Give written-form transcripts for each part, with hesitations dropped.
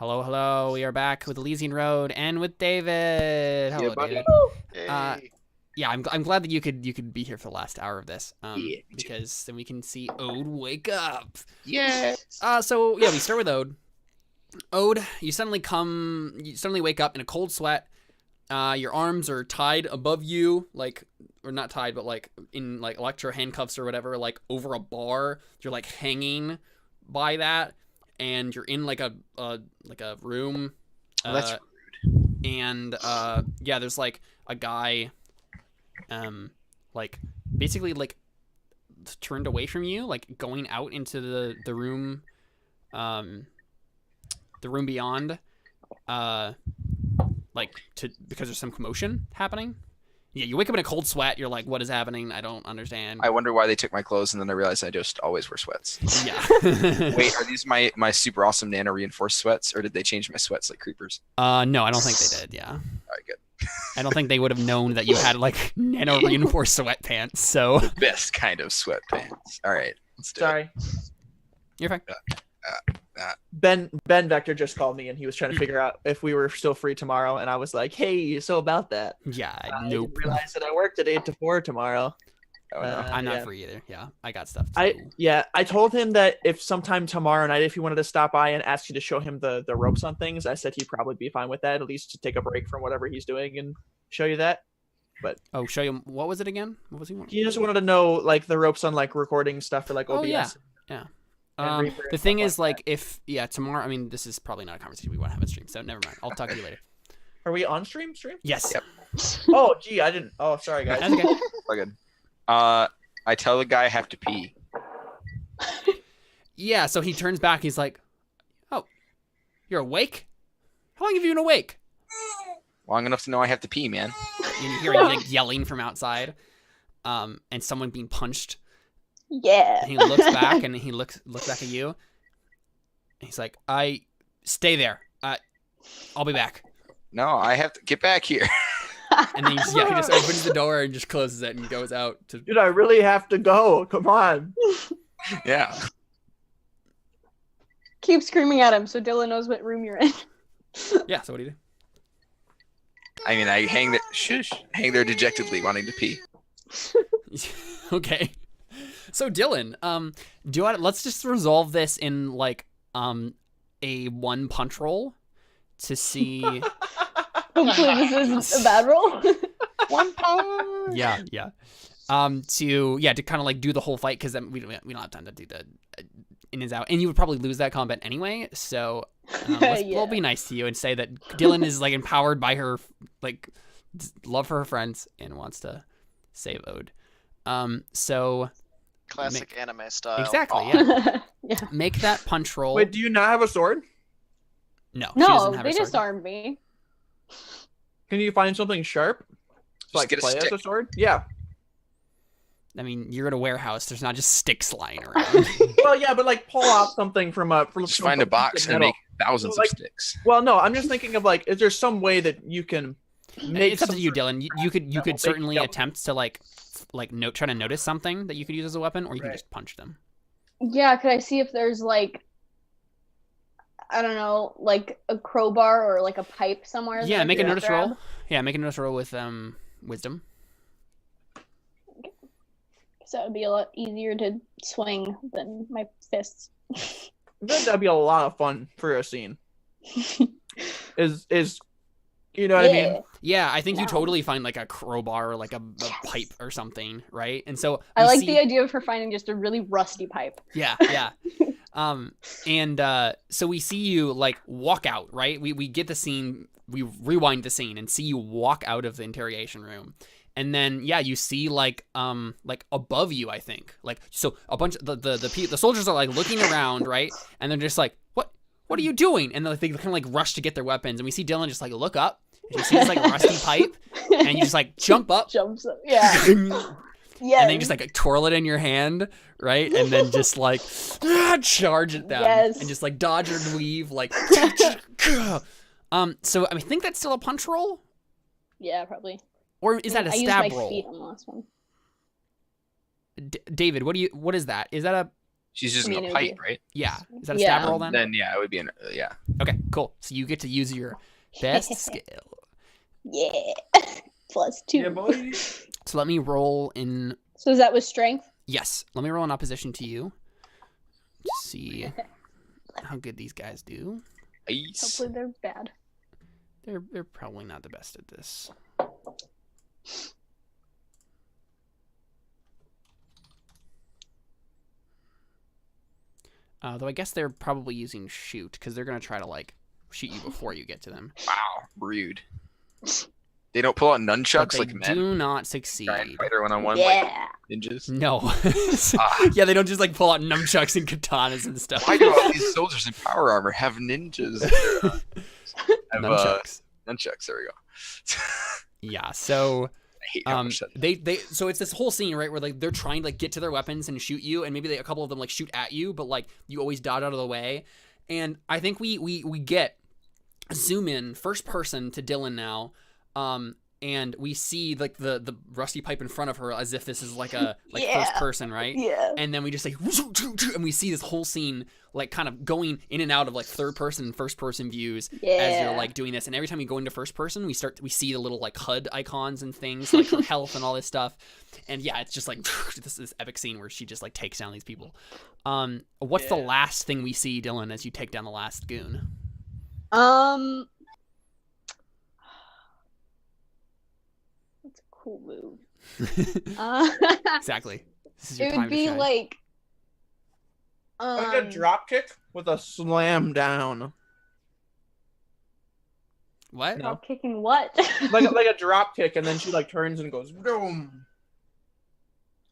Hello, hello. We are back with Elysian Road and with David. Hello, Yeah, buddy. David. Uh, Hey. yeah, I'm glad that you could be here for the last hour of this. Yeah, me too. Because then we can see Ode wake up. Yes. So yeah, we start with Ode. Ode, you suddenly wake up in a cold sweat. Your arms are tied above you, like, or not tied, but like in like electro handcuffs or whatever, like over a bar. You're like hanging by that, and you're in like a room. Well, that's rude. And yeah, there's like a guy, like basically like turned away from you, like going out into the room, the room beyond, like because there's some commotion happening. Yeah, you wake up in a cold sweat. You're like, what is happening? I don't understand. I wonder why they took my clothes, and then I realized I just always wear sweats. Yeah. Wait, are these my super awesome nano reinforced sweats, or did they change my sweats like creepers? No, I don't think they did. Yeah. All right, good. I don't think they would have known that you had like nano reinforced sweatpants. So The best kind of sweatpants. All right, let's do Sorry. you're fine. Ben Vector just called me and he was trying to figure out if we were still free tomorrow, and I was like, "Hey, so about that." Yeah. I Nope. didn't realize that I worked at 8 to 4 tomorrow. it. Oh, no. I'm not yeah. free either. Yeah, I got stuff to do. I told him that if sometime tomorrow night, if he wanted to stop by and ask you to show him the ropes on things, I said he'd probably be fine with that, at least to take a break from whatever he's doing and show you that. Oh, show you what was it again? What was he wanting? He just wanted to know like the ropes on like recording stuff for like OBS. Oh, yeah. Yeah. and Reaper The and thing stuff is, like like, if tomorrow. I mean, this is probably not a conversation we want to have on stream, so never mind. I'll talk to you later. Are we on stream? Yes. Yep. Oh, gee, I didn't. Oh, sorry guys. That's okay. All good. I tell the guy I have to pee. Yeah. So he turns back. He's like, "Oh, you're awake? How long have you been awake?" Long enough to know I have to pee, man. And you hear like yelling from outside, and someone being punched. Yeah. And he looks back and he looks back at you. And he's like, "I stay there. I'll be back." No, I have to get back here. And then he just opens the door and just closes it and goes out to. Dude, I really have to go. Come on. Yeah. Keep screaming at him so Dylan knows what room you're in. Yeah. So what do you I mean, I hang there dejectedly, wanting to pee. do? Okay. So Dylan, let's just resolve this in like a one punch roll to see. Hopefully this isn't a bad roll. One punch. Yeah. To kind of like do the whole fight, because then we don't have time to do the in and out, and you would probably lose that combat anyway. So we'll be nice to you and say that Dylan is like empowered by her like love for her friends and wants to save Ode. So Classic anime style. exactly, yeah. Yeah. Make that punch roll. Wait, do you not have a sword? No, she doesn't No, have they a sword. just armed me. Can you find something sharp? Just Like get a play as stick. a sword? Yeah. I mean, you're at a warehouse. There's not just sticks lying around. Well, yeah, but like pull out something from Just find a box and make thousands Like- of sticks. Well, no, I'm just thinking of like, is there some way that you can make? It's up to some you, sort of- Dylan. You could Make certainly double. attempt to try to notice something that you could use as a weapon, or you can Right. just punch them. Yeah, could I see if there's like, I don't know, like a crowbar or like a pipe somewhere? Yeah, that I make a could notice grab? roll. Yeah, make a notice roll with wisdom. So that would be a lot easier to swing than my fists. I bet that'd be a lot of fun for a scene. Is you know what I mean? Yeah, I think you No. totally find like a crowbar or like a pipe or something, right? And so I we like see- the idea of her finding just a really rusty pipe. Yeah. So we see you like walk out, right? We get the scene, we rewind the scene and see you walk out of the interrogation room. And then you see like above you, I think. Like so a bunch of the soldiers are like looking around, right? And they're just like, What are you doing? And they kind of like rush to get their weapons. And we see Dylan just like look up. And you see this like rusty pipe, and you just like jump up. Jumps up. Yeah. And Yeah. then you just like twirl it in your hand, right? And then just like charge at them, Yes. and just like dodge and weave, like. So I think that's still a punch roll, Yeah, probably. or is that a I stab used my roll? feet on the last one. David, what is that? Is that a She's I using mean, it a would pipe, be- right? Yeah. Is that a Yeah. stab roll then? Then yeah, it would be an yeah. Okay, cool. So you get to use your best skill. Yeah. +2. Yeah, boy. So let me roll in. So is that with strength? Yes, let me roll in opposition to you. To see how good these guys do. Nice. Hopefully they're bad. They're probably not the best at this. Though I guess they're probably using shoot because they're gonna try to like shoot you before you get to them. Wow, rude. They don't pull out But nunchucks they like men. do not succeed. Giant fighter one-on-one like Yeah. ninjas. No. Ah. Yeah, they don't just like pull out nunchucks and katanas and stuff. Why do all these soldiers in power armor have ninjas? Have, Nunchucks. nunchucks. There we go. Yeah. So. I hate how much that. So it's this whole scene, right, where like they're trying to like get to their weapons and shoot you, and maybe a couple of them like shoot at you, but like you always dodge out of the way. And I think we get zoom in first person to Dylan now, and we see like the rusty pipe in front of her as if this is like a like Yeah. first person, right? Yeah. And then we just like, and we see this whole scene like kind of going in and out of like third person and first person views as Yeah. you're like doing this. And every time you go into first person, we see the little like HUD icons and things like her health and all this stuff. And yeah, it's just like this epic scene where she just like takes down these people. What's the Yeah. last thing we see, Dylan, as you take down the last goon? What's a cool move? Exactly. This is your It time would be to shine. like Like a drop kick with a slam down. What? No. drop kicking what? Like a drop kick, and then she like turns and goes boom.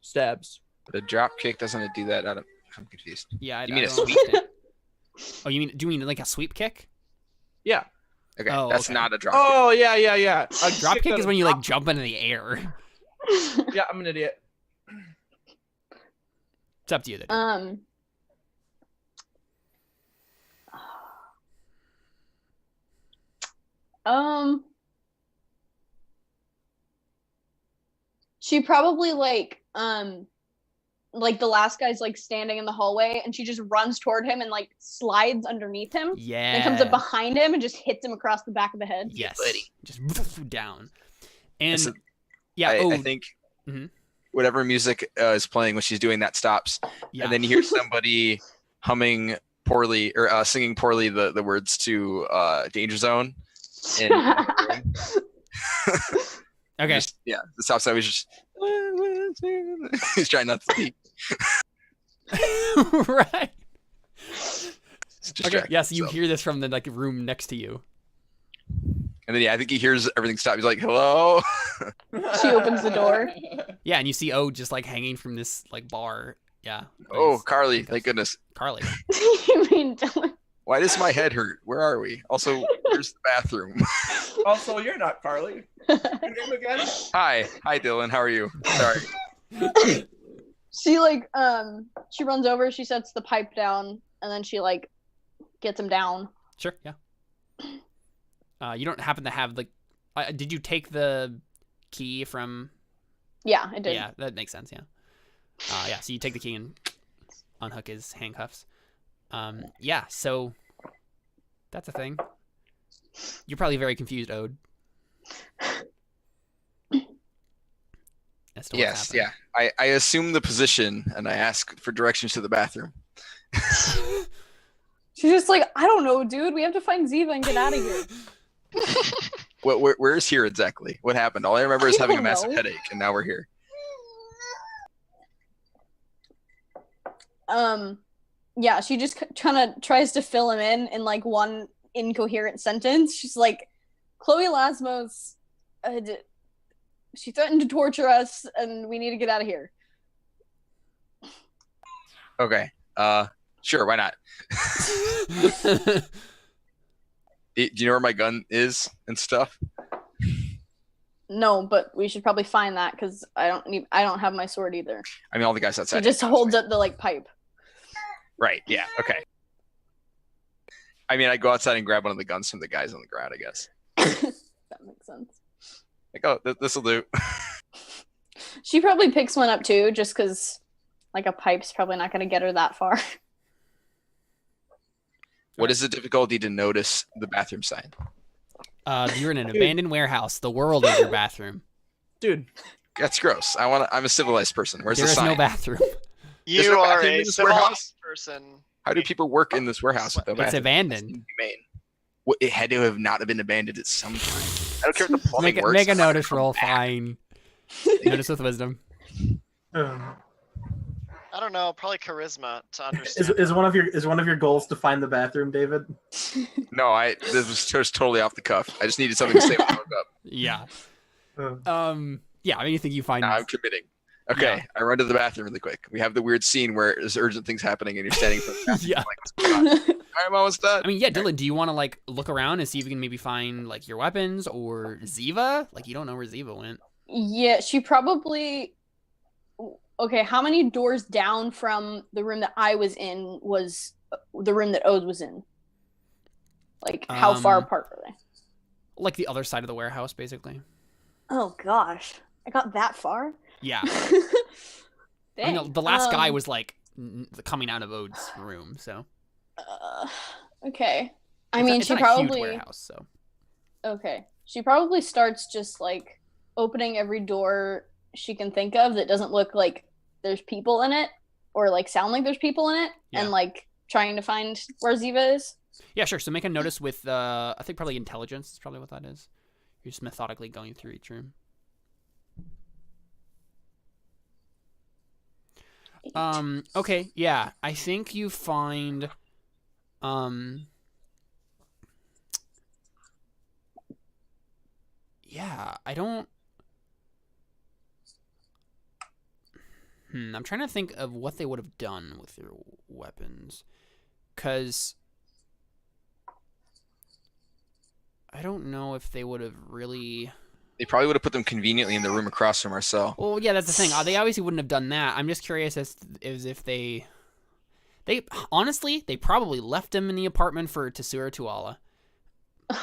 Stabs. But a drop kick doesn't it do that? I'm confused. Yeah, You mean a don't sweep? understand. Oh, do you mean like a sweep kick? Yeah. Okay, Oh, that's okay. not a drop Oh yeah. A Drop kick that is when you like jump into the air. Yeah, I'm an idiot. It's up to you. Then. She probably like the last guy's like standing in the hallway and she just runs toward him and like slides underneath him Yeah. and comes up behind him and just hits him across the back of the head. Yes. buddy. Just down. And So, yeah. I think Mhm. whatever music is playing when she's doing that stops, yeah. and then you hear somebody humming poorly or singing poorly the words to Danger Zone. In the room. Okay. Just, yeah, the stop sign was just. He's trying not to speak. Right. It's Okay. distracting, Yeah. So you so. hear this from the like room next to you. And then yeah, I think he hears everything stop. He's like, "Hello." She opens the door. Yeah, and you see just like hanging from this like bar. Yeah. Oh, Nice. Carly! Thank goodness. Carly. You mean Dylan? Why does my head hurt? Where are we? Also, where's the bathroom? Also, you're not Carly. Your name again? Hi, Dylan. How are you? Sorry. She like she runs over, she sets the pipe down, and then she like gets him down. Sure. Yeah. You don't happen to have like. Did you take the key from? Yeah, I did. Yeah, that makes sense. Yeah. Yeah. So you take the key and unhook his handcuffs. Yeah. So that's a thing. You're probably very confused, Ode. As to what's Yes. happening. Yeah. I assume the position and I ask for directions to the bathroom. She's just like, I don't know, dude. We have to find Ziva and get out of here. Where's here exactly? What happened? All I remember is I having a don't massive know. headache, and now we're here. Yeah, she just kind of tries to fill him in like one incoherent sentence. She's like, Chloe Lasmos, she threatened to torture us, and we need to get out of here. Okay. Sure. Why not? Do you know where my gun is and stuff? No, but we should probably find that because I don't have my sword either. I mean, all the guys She outside. just holds up the like pipe. Right. Yeah. Okay. I mean, I go outside and grab one of the guns from the guys on the ground, I guess. That makes sense. Like, oh, this will do. She probably picks one up too, just because Like a pipe's probably not going to get her that far. What is the difficulty to notice the bathroom sign? You're in an abandoned warehouse. The world is your bathroom. Dude, That's gross. I'm a civilized person. Where's There the is sign? no bathroom. There's You no are bathroom in a this civilized warehouse? person. How do people work in this warehouse with no It's bathroom? abandoned. That's inhumane. Well, it had to have not been abandoned at some time. I don't care if the plumbing Make works. a it's not notice gonna roll. come back. Fine. Notice with wisdom. I don't know, probably charisma to understand. Is one of your goals to find the bathroom, David? No, this was just totally off the cuff. I just needed something to say when I woke up. Yeah. Uh, Yeah. I mean, you think you find? Now I'm committing. Okay, Yeah. I run to the bathroom really quick. We have the weird scene where there's urgent things happening and you're standing in front of the bathroom. Yeah. I'm like, what's going on? I'm almost done. I mean, yeah, Dylan. Do you want to like look around and see if you can maybe find like your weapons or Ziva? Like you don't know where Ziva went. Yeah, she probably. Okay, how many doors down from the room that I was in was the room that Ode was in? Like, how far apart were they? Like the other side of the warehouse, basically. Oh gosh, I got that far. Yeah. Dang. I mean, the last guy was like coming out of Ode's room, so. Okay. I It's mean, not- it's she not a huge probably. warehouse, so. Okay. She probably starts just like opening every door she can think of that doesn't look like there's people in it or like sound like there's people in it Yeah. and like trying to find where Ziva is. Yeah, sure. So make a notice with, I think probably intelligence is probably what that is. You're just methodically going through each room. Okay, yeah. I think you find, yeah, I don't, I'm trying to think of what they would have done with their weapons. Because I don't know if they would have really... They probably would have put them conveniently in the room across from our cell. Well, yeah, that's the thing. They obviously wouldn't have done that. I'm just curious as if they honestly, they probably left him in the apartment for Tsura Tuala.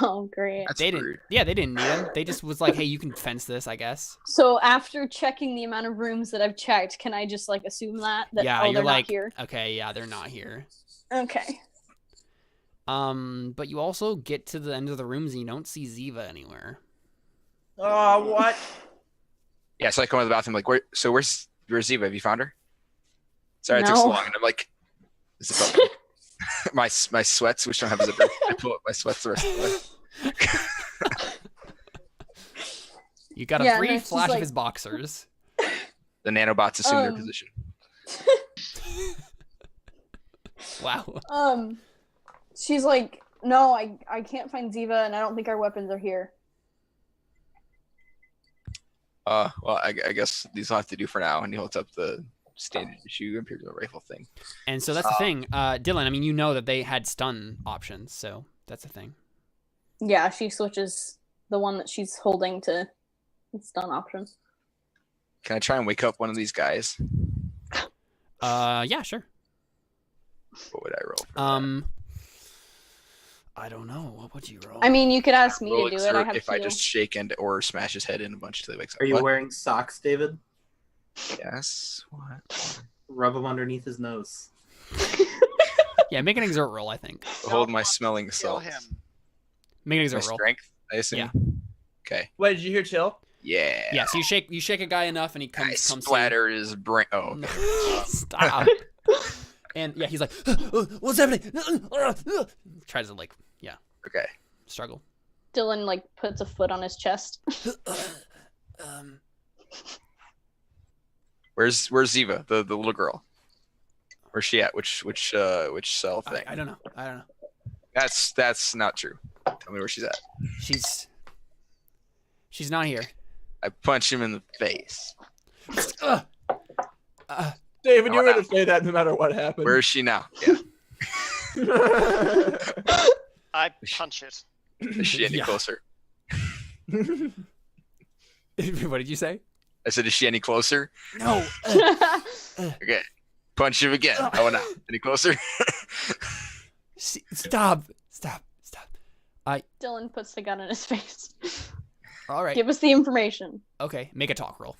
Oh, great. That's They rude. didn't. Yeah, they didn't need him. They just was like, hey, you can fence this, I guess. So after checking the amount of rooms that I've checked, can I just like assume that Yeah, oh, you're they're like, not here? okay, yeah, they're not here. Okay. But you also get to the end of the rooms and you don't see Ziva anywhere. oh, what? Yeah, so I come out of the bathroom like, where's Ziva? Have you found her? Sorry, it took No. so long. And I'm like, zip up my sweats, which don't have a zipper. I pull up my sweats the rest of the way. You got a Yeah, free no, she's flash like- of his boxers. The nanobots assume their Um, position. Wow. She's like, no, I can't find Ziva, and I don't think our weapons are here. Well, I guess these will have to do for now. And he holds up the standard issue Imperial rifle thing. And so that's the thing. Dylan, I mean, you know that they had stun options, so that's the thing. Yeah, she switches the one that she's holding to stun option. Can I try and wake up one of these guys? Yeah, sure. What would I roll for that? I don't know. What would you roll? I mean, you could ask me Roll to do it. I exert have if I heal. just shake and or smash his head in a bunch until he wakes up. Are you What? wearing socks, David? Yes. What? Rub them underneath his nose. Yeah, make an exert roll, I think. Hold my smelling Kill salts. him. Make an My exert roll. strength, I assume. Yeah. Okay. Wait, did you hear chill? Yeah. Yeah, so you shake a guy enough and he I comes to you. splatter his brain. Oh, okay. Stop. And yeah, he's like, what's happening? Tries to like, yeah, Okay. struggle. Dylan like puts a foot on his chest. Where's Ziva, the little girl? Where's she at? Which cell thing? I don't know. That's not true. Tell me where she's at. She's not here. I punch him in the face. David, you Oh, were no. going to say that no matter what happened. Where is she now? Yeah. I punch it. Is she any Yeah. closer? What did you say? I said, is she any closer? No. Okay. Punch him again. Oh, no. Any closer? Stop. Dylan puts the gun in his face. All right. Give us the information. Okay, make a talk roll.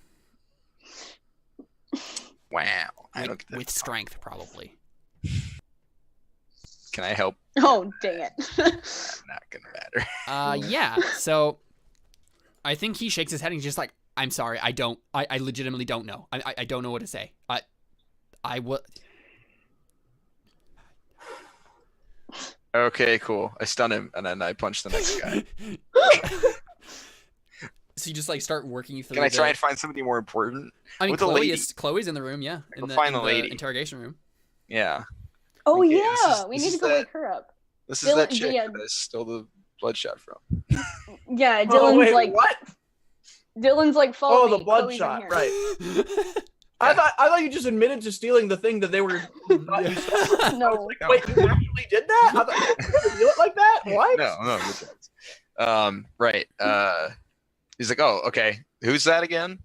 Wow. I don't get that. With strength, probably. Can I help? Oh, dang it. Not gonna matter. Yeah. So I think he shakes his head and he's just like, I'm sorry, I legitimately don't know. I don't know what to say. I will. Okay, cool. I stun him and then I punch the next guy. So you just like start working through. Can I try and find somebody more important? I mean, with the lady? Chloe's in the room, yeah. Go find the lady. Interrogation room. Yeah. Oh, Okay, yeah. We this need is to go that- wake her up. This is that Dylan- chick yeah. that I stole the bloodshot from. Yeah, Oh, Dylan's wait, like, what? follow Oh, me. the Chloe's in bloodshot, here. right. I thought you just admitted to stealing the thing that they were. No. Wait, you actually did that? I thought you were gonna do it like that? What? No, good jokes. Right. He's like, oh, okay. Who's that again?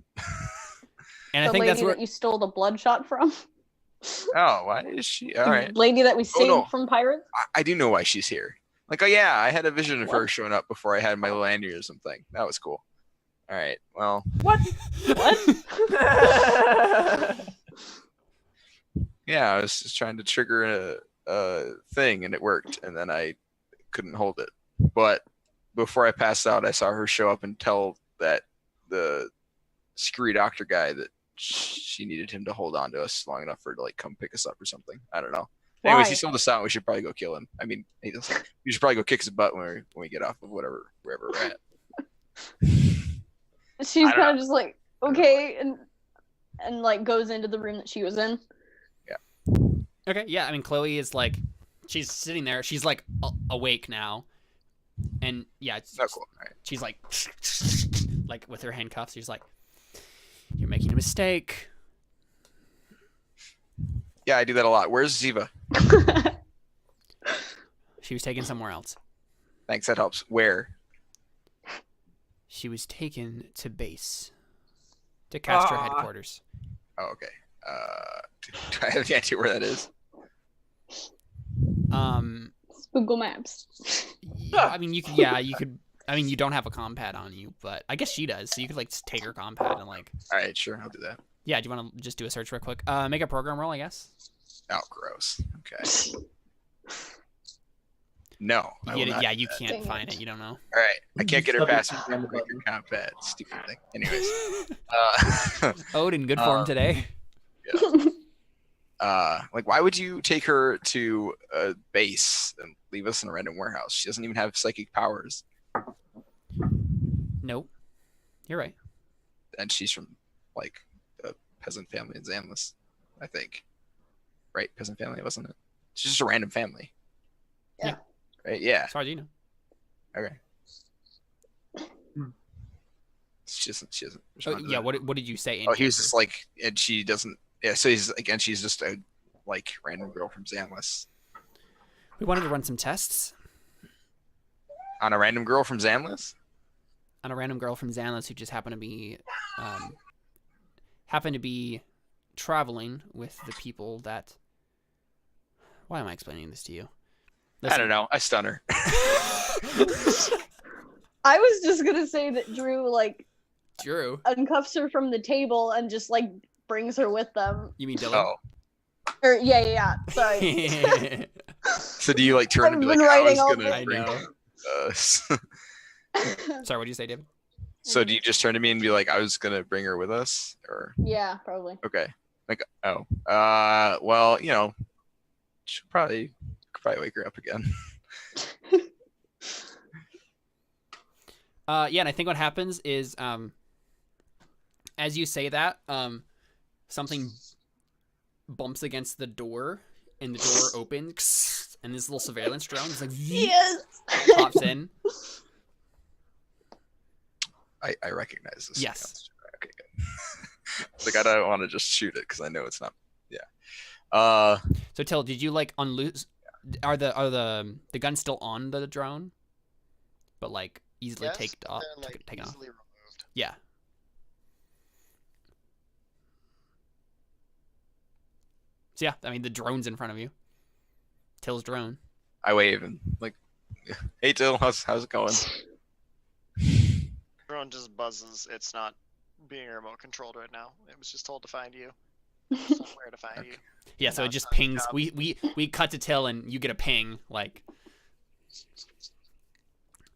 And I The think lady that's where that you stole the bloodshot from. Oh, why is she? All right. The lady that we saved no. from pirates. I do know why she's here. Like, oh yeah, I had a vision of her What? showing up before I had my little aneurysm thing. That was cool. All right. Well, What? yeah, I was just trying to trigger a thing and it worked, and then I couldn't hold it. But before I passed out, I saw her show up and tell that the screwy doctor guy that she needed him to hold on to us long enough for her to like come pick us up or something. I don't know. Anyways, Why? he sold us out. We should probably go kill him. I mean, we should probably go kick his butt when we get off of wherever we're at. She's I don't kind of just like, okay, and like goes into the room that she was in. Okay, yeah. I mean, Chloe is like, she's sitting there. She's like awake now, and yeah, Oh, cool. All right. she's like with her handcuffs. She's like, "You're making a mistake." Yeah, I do that a lot. Where's Ziva? She was taken somewhere else. Thanks, that helps. Where? She was taken to base, to Castro Ah. headquarters. Oh, okay. Do I have any idea where that is? Google Maps. Yeah, I mean, you could. Yeah, you could. I mean, you don't have a compad on you, but I guess she does. So you could like just take her compad and like. All right, sure, I'll do that. Yeah, do you want to just do a search real quick? Make a program roll, I guess. Oh, gross. Okay. No. I will You, not yeah, do you that. can't Dang find it. it. You don't know. All right, I can't get her Double past tap on the break button. your combat. Stupid thing. Anyways, Odin, good form today. like, why would you take her to a base and leave us in a random warehouse? She doesn't even have psychic powers, Nope. You're right. and she's from like a peasant family in Zamlis, I think. Right, peasant family, wasn't it? She's just a random family. Yeah. Right. Yeah. As far as you know. Okay. Hmm. She doesn't Oh, respond to yeah. that. What did you say? in Oh, he was character? just like, and she doesn't. Yeah, so he's like, and she's just a like random girl from Zamlis. We wanted to run some tests On a random girl from Zamlis? on a random girl from Xanlos who just happened to be traveling with the people that. Why am I explaining this to you? I don't know. I stun her. I was just gonna say that Drew like Drew. uncuffs her from the table and just like brings her with them. You mean Dylan? Oh, Or yeah. Sorry. so do you like turn and be I've like, been I writing was all gonna I bring know. us. Sorry, what did you say, David? So do you just turn to me and be like, I was gonna bring her with us, or Yeah, probably. okay, like, oh, well, you know, she'll probably could probably wake her up again. Yeah, and I think what happens is, as you say that, something bumps against the door, and the door opens, and this little surveillance drone is like Yes. pops in. I recognize this. Yes. Okay, good. It's like I don't want to just shoot it because I know it's not. Yeah. So Till, did you like unloose? Are the guns still on the drone? But like easily Yes, taken off. they're, like, Taken off. easily removed. Yeah. So yeah, I mean the drone's in front of you. Till's drone. I wave and like, hey Dill, how's it going? Drone just buzzes. It's not being remote controlled right now. It was just told to find you. Somewhere to find you. Yeah, so it just Nonsense pings. job. We cut to Till, and you get a ping, like.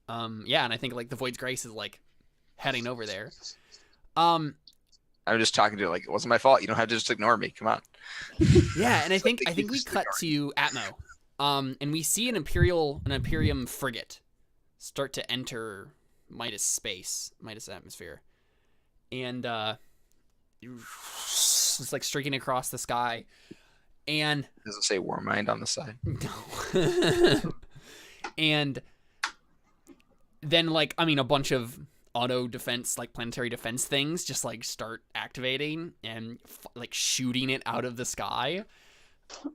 Yeah, and I think like the Void's Grace is like heading over there. I'm just talking to her like it wasn't my fault. You don't have to just ignore me. Come on. Yeah, and I think like we just cut to Atmo, and we see an Imperium frigate start to enter Midas atmosphere, and it's like streaking across the sky, and Does it say Warmind on the side? no, and then like a bunch of auto defense, like planetary defense things just like start activating and like shooting it out of the sky.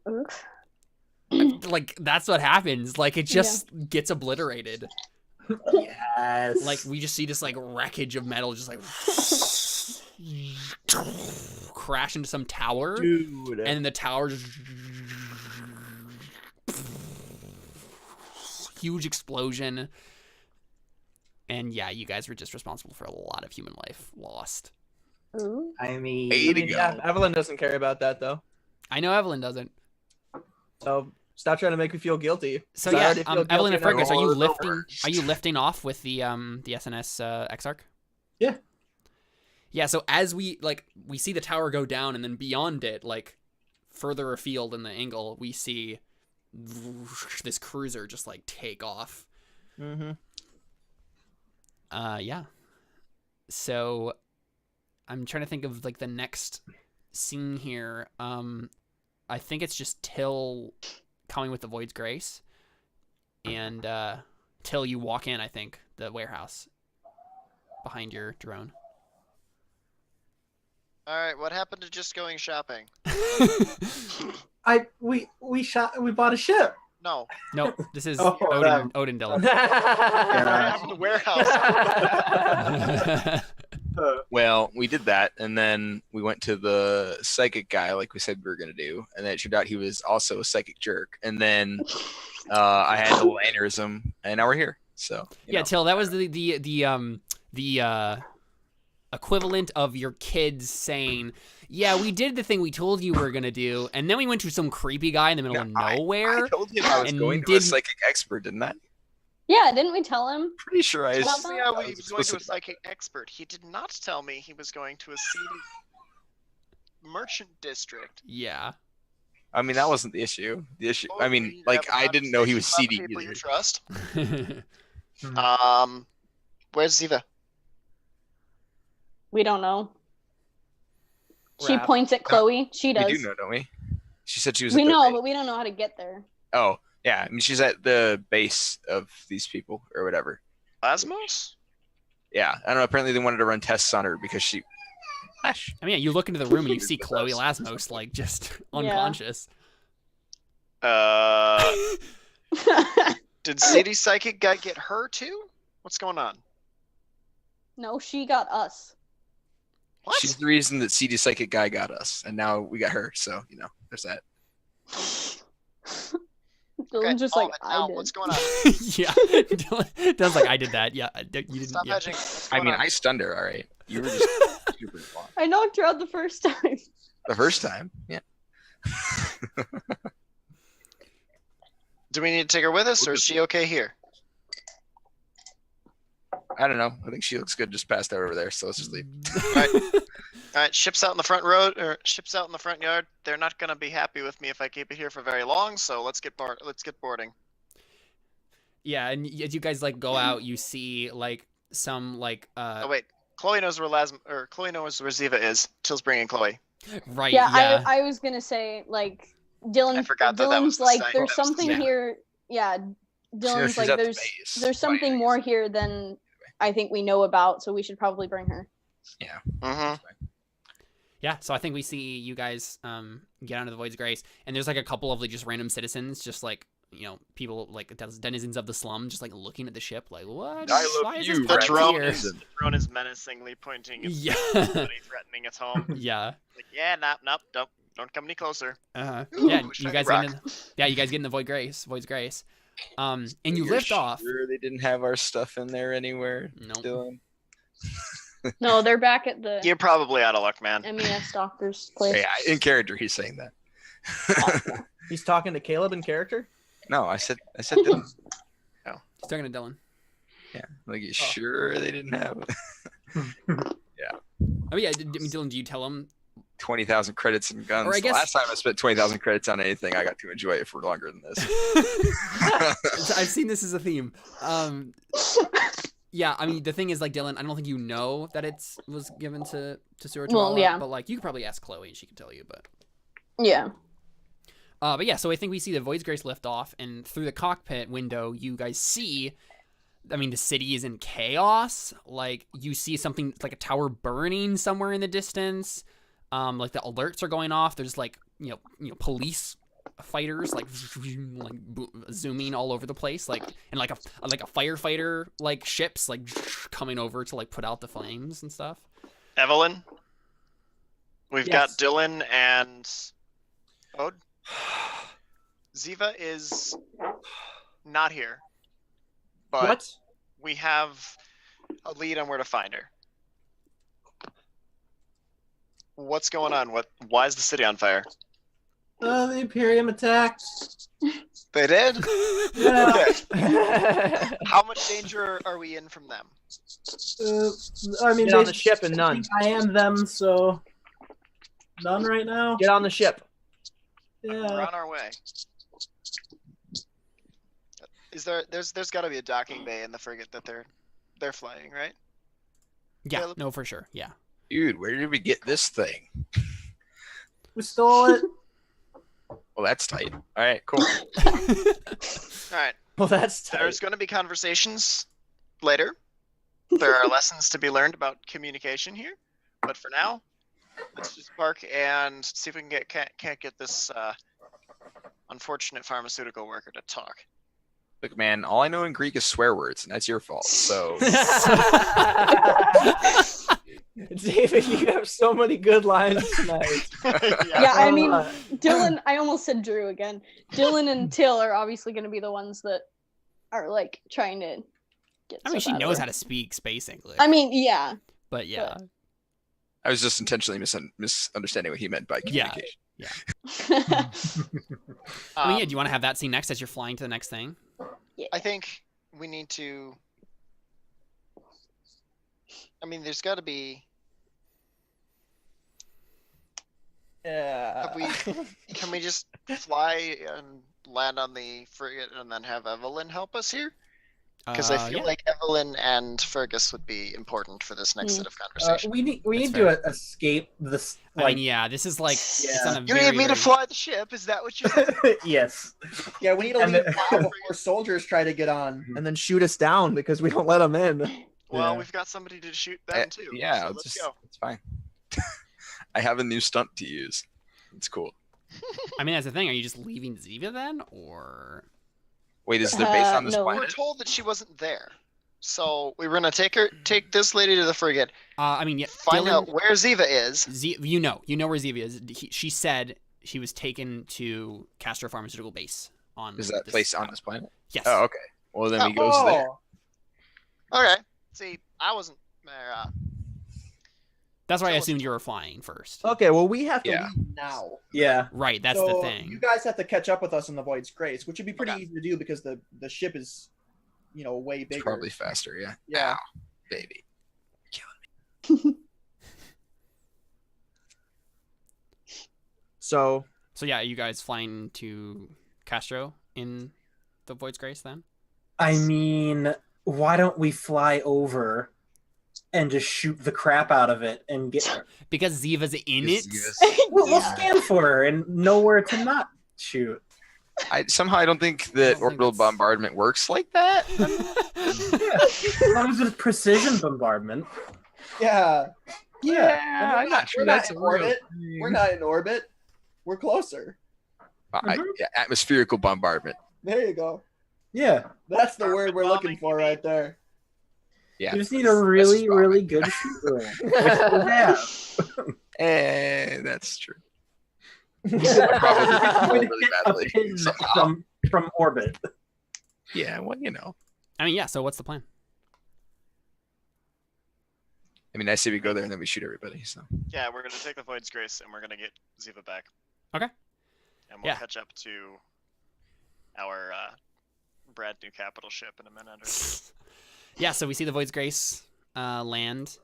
Oof. Like that's what happens. Like it just gets obliterated. Yes. Like we just see this like wreckage of metal just like crash into some tower, Dude. and then the tower just huge explosion. And yeah, you guys were just responsible for a lot of human life lost. Ooh. I mean, Way to Yeah, go. Evelyn doesn't care about that though. I know Evelyn doesn't. So stop trying to make me feel guilty. So 'Cause I yeah, already feel Evelyn and guilty Fergus, now. are you All the lifting? worst. Are you lifting off with the SNS Exarch? Yeah. Yeah. So as we see the tower go down, and then beyond it, like further afield in the angle, we see this cruiser just like take off. Mm-hmm. Yeah. So I'm trying to think of like the next scene here. I think it's just Till coming with the Void's Grace, and Till, you walk in, I think, the warehouse behind your drone. All right, what happened to just going shopping? we bought a ship. No. Nope, this is Oh, Odin Dylan. What happened to warehouse? Well, we did that, and then we went to the psychic guy, like we said we were gonna do, and then it turned out he was also a psychic jerk. And then I had a little aneurysm, and now we're here. So you Yeah, know. Till, that was the equivalent of your kids saying, "Yeah, we did the thing we told you we were gonna do, and then we went to some creepy guy in the middle of nowhere." I told him I was and going to a didn't- psychic expert, didn't I? Yeah, didn't we tell him? Pretty sure I. About that? Yeah, I he was was going to a explicit about psychic expert. He did not tell me he was going to a seedy merchant district. Yeah. I mean, that wasn't the issue. The issue. I Oh, mean, you like, have a I didn't know he was conversation seedy about people you either. trust. Where's Ziva? We don't know. She Rap. points at Chloe. She does. We do know, don't we? She said she was. We at the know, base. but we don't know how to get there. Oh, yeah. I mean, she's at the base of these people or whatever. Lasmos? Yeah, I don't know. Apparently, they wanted to run tests on her because she. Gosh. I mean, yeah, you look into the room and you see Chloe Lasmos like just unconscious. Did seedy psychic guy get her too? What's going on? No, she got us. What? She's the reason that CD Psychic Guy got us, and now we got her. So you know, there's that. Dylan's just all like, of it I now. did. What's going on? Yeah. Dylan's like, I did that. Yeah, you didn't. Stop Yeah. hedging. What's I going mean, on? I stunned her. All right, you were just super long. I knocked her out the first time. The first time, yeah. Do we need to take her with us, or is she okay here? I don't know. I think she looks good. Just passed out over there, so let's just leave. All right, ships out in the front road, or ships out in the front yard. They're not gonna be happy with me if I keep it here for very long. So let's get boarding. Yeah, and as you guys like go out, you see like some like Oh wait, Chloe knows where Chloe knows where Ziva is. Till's bringing Chloe. right. Yeah, Yeah. I was gonna say like Dylan. I forgot that was Dylan's the like sign. there's That was the something sign. here. Yeah, Dylan's she's like at the there's base. there's something Right. more here than I think we know about, so we should probably bring her. Mm-hmm. Yeah, so I think we see you guys get onto the Void's Grace, and there's like a couple of like just random citizens, just like, you know, people like denizens of the slum, just like looking at the ship, like, what? I love Why is you, this The parked drone here? is menacingly pointing at Yeah. somebody threatening its home. Yeah. Like, yeah, nope, don't come any closer. Yeah. Ooh, You shiny guys rock. get in. Yeah, you guys get in the Void's Grace. And you You're lift off. Sure, they didn't have our stuff in there anywhere, Nope. Dylan. No, they're back at the You're probably out of luck, man. MES doctor's place. Yeah, in character, he's saying that. He's talking to Caleb in character. No, I said Dylan. He's talking to Dylan. Yeah, like you sure they didn't have Oh yeah, Dylan, do you tell him? 20,000 credits in guns. Or I guess- Last time I spent 20,000 credits on anything, I got to enjoy it for longer than this. I've seen this as a theme. Yeah, I mean the thing is, like, Dylan, I don't think you know that it was given to Stuart. Well, yeah. But like you could probably ask Chloe and she can tell you. But Yeah. but yeah, so I think we see the Void's Grace lift off, and through the cockpit window, you guys see. I mean, the city is in chaos. Like, you see something like a tower burning somewhere in the distance. Like the alerts are going off. There's like you know police fighters like zooming all over the place, like and like a firefighter like ships like coming over to like put out the flames and stuff. Evelyn, we've got Yes. Dylan and Ode. Ziva is not here, but What? we have a lead on where to find her. What's going on? Why is the city on fire? The Imperium attacked. They did? Yeah. How much danger are we in from them? I mean, Get on they the ship and none. I am them, so none right now. Get on the ship. We're Yeah. on our way. There's got to be a docking bay in the frigate that they're flying, right? Yeah, Caleb? no, for sure. Yeah. Dude, where did we get this thing? We stole it. Well, that's tight. All right, cool. All right. Well, that's There's going to be conversations later. There are lessons to be learned about communication here, but for now, let's just park and see if we can can't get this unfortunate pharmaceutical worker to talk. Look, man, all I know in Greek is swear words, and that's your fault. So David, you have so many good lines tonight. Yeah, I mean, Uh, Dylan, I almost said Drew again. Dylan and Till are obviously going to be the ones that are like trying to get I mean, she stuff out of knows her. how to speak space English. I mean, yeah. but yeah. I was just intentionally misunderstanding what he meant by Yeah. communication. I mean, yeah, do you want to have that scene next as you're flying to the next thing? Yeah. I think we need to. I mean, there's got to be. Yeah. Can we just fly and land on the frigate and then have Evelyn help us here? Because I feel Yeah. like Evelyn and Fergus would be important for this next set of conversation. We need That's to escape this. I Like, mean, yeah, this is like it's Yeah. on a You very, need me to very- fly the ship? Is that what you? yes. Yeah, we need to And leave the- now before soldiers try to get on and then shoot us down because we don't let them in. Well, Yeah. we've got somebody to shoot them too. Yeah, so let's go. it's fine. I have a new stunt to use. It's cool. I mean, that's the thing. Are you just leaving Ziva then, or Wait, is there base on this no. We were planet? told that she wasn't there, so we were gonna take this lady to the frigate, I mean, yeah, find Dylan, out where Ziva is. you know where Ziva is. She said she was taken to Castro Pharmaceutical Base on. Is that this place on island. this planet? Yes. Oh, okay. Well, then we Oh. goes there. Okay. See, I wasn't there. That's why I So- assumed you were flying first. Okay, well, we have to Yeah. leave now. Yeah. Right. That's So the You thing. guys have to catch up with us in the Void's Grace, which would be pretty Okay. easy to do because the ship is, way bigger. It's probably faster. Yeah. Yeah. Ow, baby. So So yeah, are you guys flying to Castro in the Void's Grace then? I mean, why don't we fly over and just shoot the crap out of it and get? Because Ziva's in it. We'll Yeah. scan for her and know where to not shoot. Somehow I don't think that don't think orbital that's- bombardment works like that. Yeah, as long as it's precision bombardment. yeah, Yeah, I'm not sure we're not that's in a real orbit. thing. We're not in orbit. We're closer. Yeah, atmospherical bombardment. There you go. Yeah, That's the word we're looking for right there. Yeah. you just need a really, bombing. really good shooter, which we have. That's true. Would Probably really hit a badly pin somehow. from orbit. Yeah, well, I mean, yeah. So what's the plan? I mean, I say we go there and then we shoot everybody. So Yeah, we're gonna take the Void's Grace and we're gonna get Ziva back. Okay. And we'll Yeah. catch up to our brand new capital ship in a minute or two. Yeah, so we see the Void's Grace land.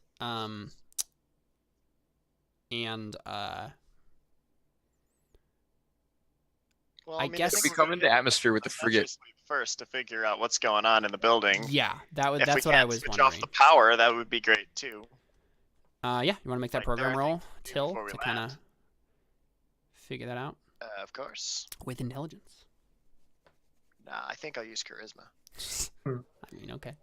Well, I guess- if we we're come gonna into get atmosphere with the frigate, essentially first to figure out what's going on in the building. yeah, If we that's what I can't was switch wondering. off the power, that would be great too. Yeah, you want to make that Like program there, I roll, think, Till, before we to kind of land. figure that out Of course. with intelligence. Nah, I think I'll use charisma. I mean, okay.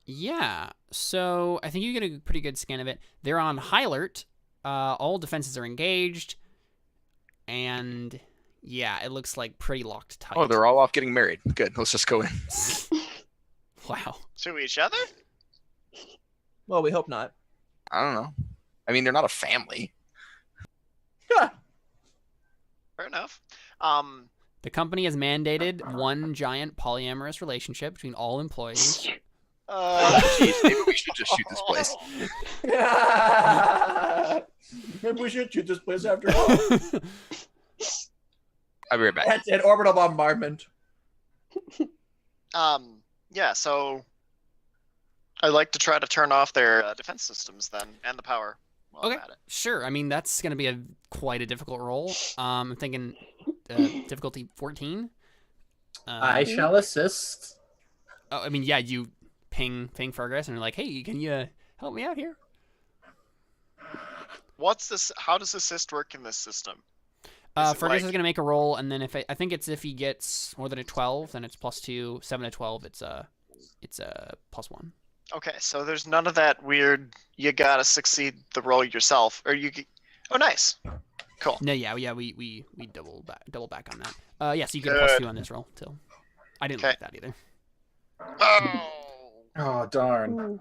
Yeah. So I think you get a pretty good scan of it. They're on high alert. All defenses are engaged, and yeah, it looks like pretty locked tight. oh, they're all off getting married. Good. Let's just go in. Wow. To each other? Well, we hope not. I don't know. I mean, they're not a family. Fair enough. The company has mandated one giant polyamorous relationship between all employees. Jeez, maybe we should just shoot this place. Maybe we should shoot this place after all. I'll be right back. That's an orbital bombardment. Yeah, so I'd like to try to turn off their defense systems then, and the power while Okay. I'm at it. Sure. I mean, that's going to be quite a difficult roll. I'm thinking difficulty 14. I shall assist. Oh, I mean, yeah, you ping Fergus and you're like, hey, can you help me out here? What's this? How does assist work in this system? Fergus like- is going to make a roll, and then I think it's if he gets more than a 12, then it's +2. 7 to 12, it's a +1. Okay, so there's none of that weird. You gotta succeed the roll yourself, or you. Oh, nice. Cool. No, yeah, we double back on that. Yeah, so you get a +2 on this roll, Till. I didn't like that either. Oh, Oh, darn. Ooh.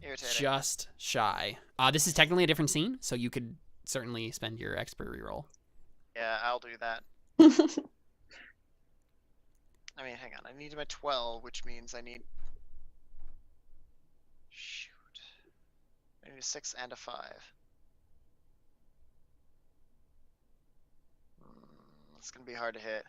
irritating. Just shy. This is technically a different scene, so you could certainly spend your expert reroll. Yeah, I'll do that. I mean, hang on. I need my 12, which means I need. Shoot. I need a 6 and a 5. It's gonna be hard to hit.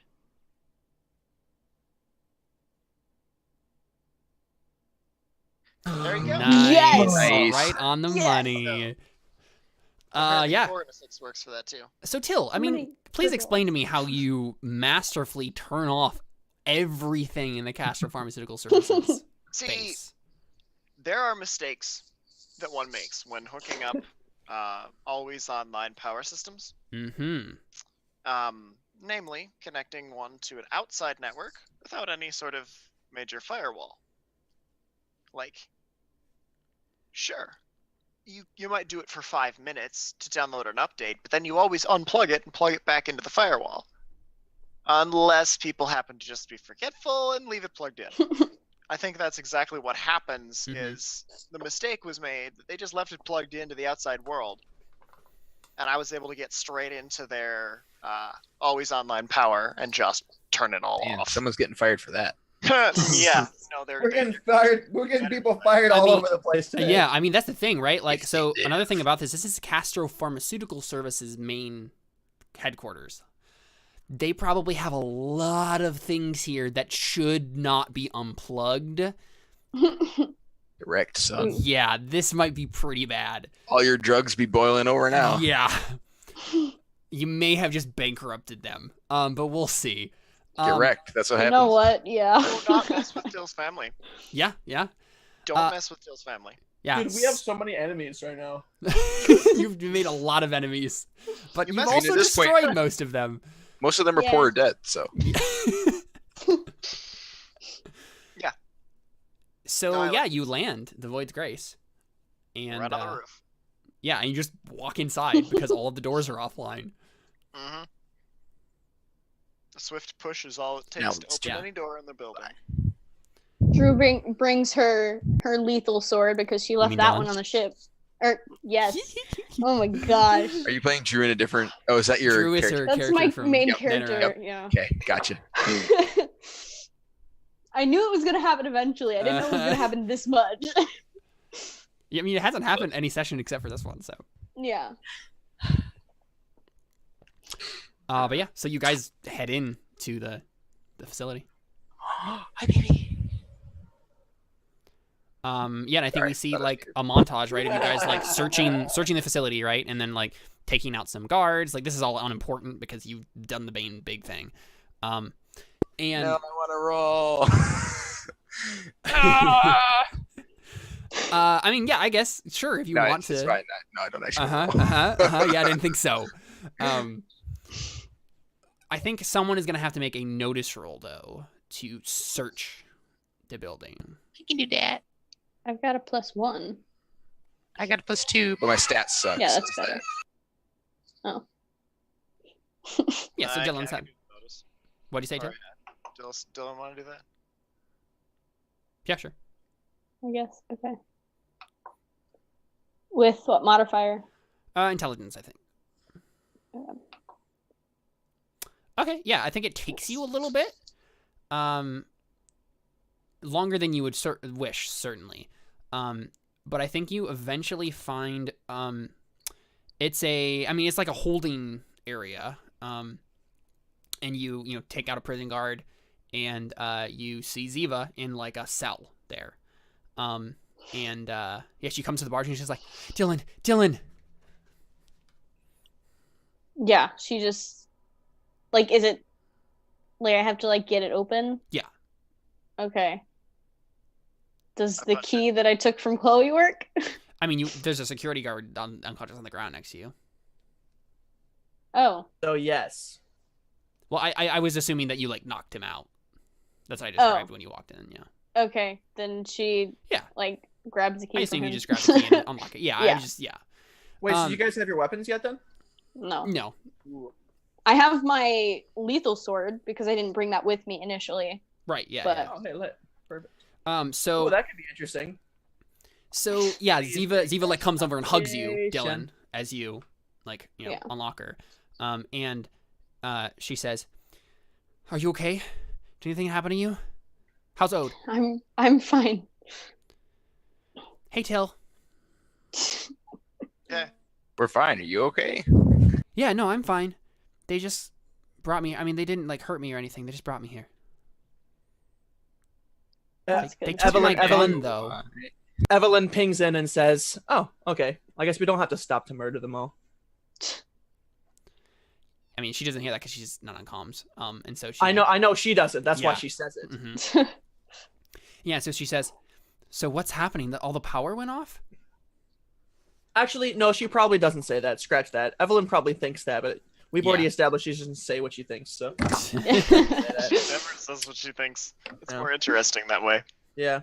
There you go. Nice. Yes! Nice. Right on the Yes! money. Apparently Yeah. 4 and a 6 works for that too. So Till, I mean, many please good explain to me how you masterfully turn off everything in the Castro Pharmaceutical Services See, space. there are mistakes that one makes when hooking up always online power systems. Mm-hmm. Namely, connecting one to an outside network without any sort of major firewall. Like, sure, you might do it for 5 minutes to download an update, but then you always unplug it and plug it back into the firewall. Unless people happen to just be forgetful and leave it plugged in. I think that's exactly what happens. Mhm. Is the mistake was made that they just left it plugged into the outside world, and I was able to get straight into their always online power and just turn it all Man, off. someone's getting fired for that. Yeah, no, they're We're getting fired. We're getting people fired all mean, over the place today. Yeah, I mean, that's the thing, right? Like, so Yeah. another thing about this is Castro Pharmaceutical Services' main headquarters. They probably have a lot of things here that should not be unplugged. Correct, son. Yeah, this might be pretty bad. All your drugs be boiling over now. Yeah. You may have just bankrupted them. But we'll see. Get wrecked. That's what You happens. know what? Yeah. Do not mess with Dill's family. Yeah. Don't mess with Dill's family. Yeah. Dude, we have so many enemies right now. You've made a lot of enemies, but You you've messed- also at this point- destroyed most of them. Most of them are Yeah. poor or dead, so. Yeah. So No, I yeah, like you land the Void's Grace, and Right on the roof. yeah, and you just walk inside because all of the doors are offline. Mm-hmm. A swift push is all it Now takes to let's open do- any door in the building. Drew brings her lethal sword because she left mean that Dylan? one on the ship. Yes. Oh my gosh. Are you playing Drew in a different? Oh, is that your Drew is character? her That's character my from main Yep, character. Yep. Yeah. Okay, gotcha. I knew it was gonna happen eventually. I didn't know it was gonna happen this much. I mean, it hasn't happened any session except for this one, so. Yeah. But yeah, so you guys head in to the facility. Hi, baby. Yeah, and I think we see like a montage, right, of you guys like searching the facility, right, and then like taking out some guards. Like this is all unimportant because you've done the main big thing. And No, I want to roll. I mean, yeah, I guess sure if you want to. It's fine. No, I don't actually. Yeah, I didn't think so. I think someone is gonna have to make a notice roll though to search the building. I can do that. I've got a +1. I got a +2. But my stats suck. Yeah, so that's it's better. that. Oh. Yeah, so I Dylan's can had. do notice. What do you say, Tim? Alright. Dylan want to do that? Yeah, sure. I guess. Okay. With what modifier? Intelligence, I think. Um, Okay, yeah, I think it takes you a little bit. Longer than you would wish, certainly. But I think you eventually find it's like a holding area. And you take out a prison guard, and you see Ziva in like a cell there. Yeah, she comes to the barge and she's like, Dylan. Yeah, she just like, is it like I have to like get it open? Yeah. Okay. Does the key that I took from Chloe work? I mean, there's a security guard unconscious on the ground next to you. Oh. So yes. Well, I was assuming that you like knocked him out. That's what I described when you walked in. Yeah. Okay, then she like grabs the key. I assume from you him. just grab the key and unlock it. Yeah, Yeah. Wait, so you guys have your weapons yet then? No. No. I have my lethal sword because I didn't bring that with me initially. Right. Yeah. But- yeah. Oh, hey, lit. Perfect. So that could be interesting. So yeah, Ziva like comes over and hugs you, Investigation. Dylan, as you like unlock her. And she says, "Are you okay? Did anything happen to you? How's Ode? I'm fine." Hey, Till. Yeah. We're fine. Are you okay? Yeah, no, I'm fine. They just brought me. I mean, they didn't like hurt me or anything. They just brought me here. That's They good. took my Evelyn- gun though. Evelyn pings in and says, "Oh, okay. I guess we don't have to stop to murder them all." I mean, she doesn't hear that because she's not on comms. And so she. I know she doesn't. That's why Yeah. she says it. Mhm. Yeah, so she says, "So what's happening? All the power went off?" Actually, no, she probably doesn't say that. Scratch that. Evelyn probably thinks that, but we've already Yeah. established she doesn't say what she thinks. So She never says what she thinks. It's Yeah. more interesting that way. yeah.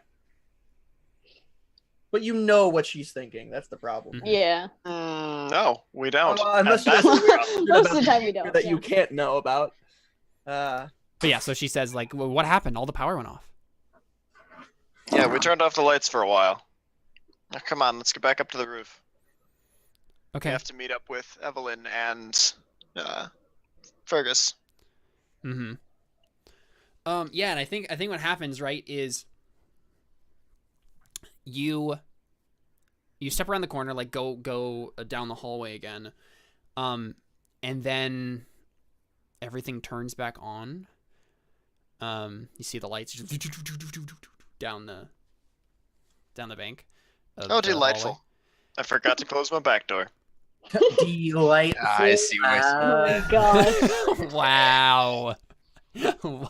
But you know what she's thinking. That's the problem. Mhm. Yeah. No, we don't. Well, unless And you that's have the a problem. weird Most of the about time we behavior don't, that yeah. you can't know about. But yeah, so she says like, well, "What happened? All the power went off." Yeah, we turned off the lights for a while. Now, come on, let's get back up to the roof. Okay. We have to meet up with Evelyn and Fergus. Mm-hmm. Yeah, and I think what happens, right, is you step around the corner, like go down the hallway again, and then everything turns back on. You see the lights just down the bank. of Oh, the delightful. hallway. I forgot to close my back door. Delightful. I see what I see. Oh my god. Wow. Wow.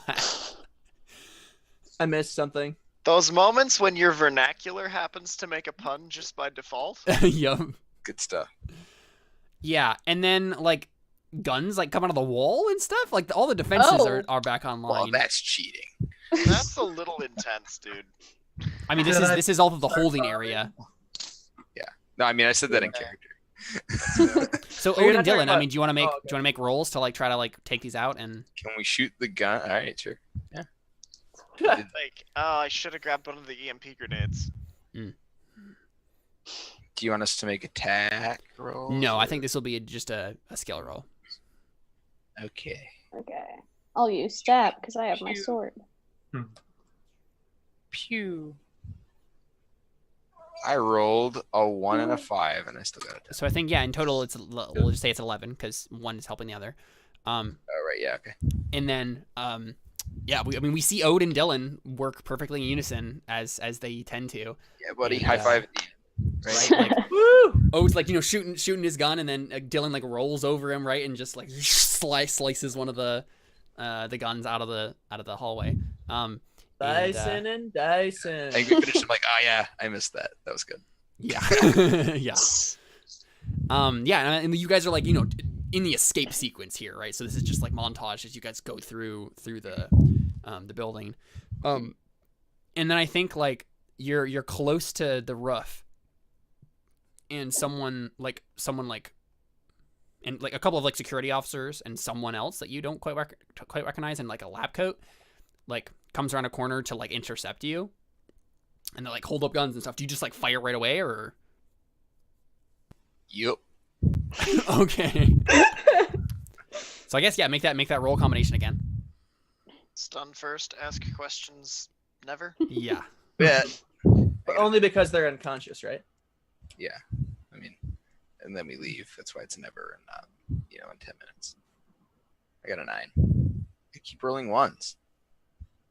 I missed something. Those moments when your vernacular happens to make a pun just by default. Yup. Good stuff. Yeah, and then like guns like come out of the wall and stuff. Like all the defenses Oh. are back online. Well, that's cheating. That's a little intense, dude. I mean, this is all of the holding area. No, I mean I said that in character. So Well, you're Ode and not talking Dylan, I about- mean, do you want to make oh, okay. make rolls to like try to like take these out and Can we shoot the gun? All right, sure. Like, oh, I should have grabbed one of the EMP grenades. Do you want us to make attack rolls? no? I or- think this will be just a skill roll. Okay. Okay. I'll use stab because I have my sword. Pew. I rolled a 1 and a 5, and I still got a 10. So I think in total we'll just say it's 11 because one is helping the other. Oh right, yeah, okay. And then we see Ode and Dylan work perfectly in unison as they tend to. Yeah, buddy, And, high five. Right? Like, Woo! Ode's like shooting his gun, and then Dylan like rolls over him, right, and just like slices one of the guns out of the hallway. Dyson and Dyson. I finished. I'm like, yeah, I missed that. That was good. Yeah. Yeah. And you guys are like, in the escape sequence here, right? So this is just like montage as you guys go through the building. And then I think like you're close to the roof, and someone like and like a couple of like security officers and someone else that you don't quite recognize in like a lab coat like comes around a corner to like intercept you, and they like hold up guns and stuff. Do you just like fire right away or? Yep. Okay. So I guess make that roll combination again. Stun first, ask questions never. Yeah. Yeah. But only because they're unconscious, right? Yeah. I mean, and then we leave. That's why it's never and not, in 10 minutes. I got a 9. I keep rolling 1s.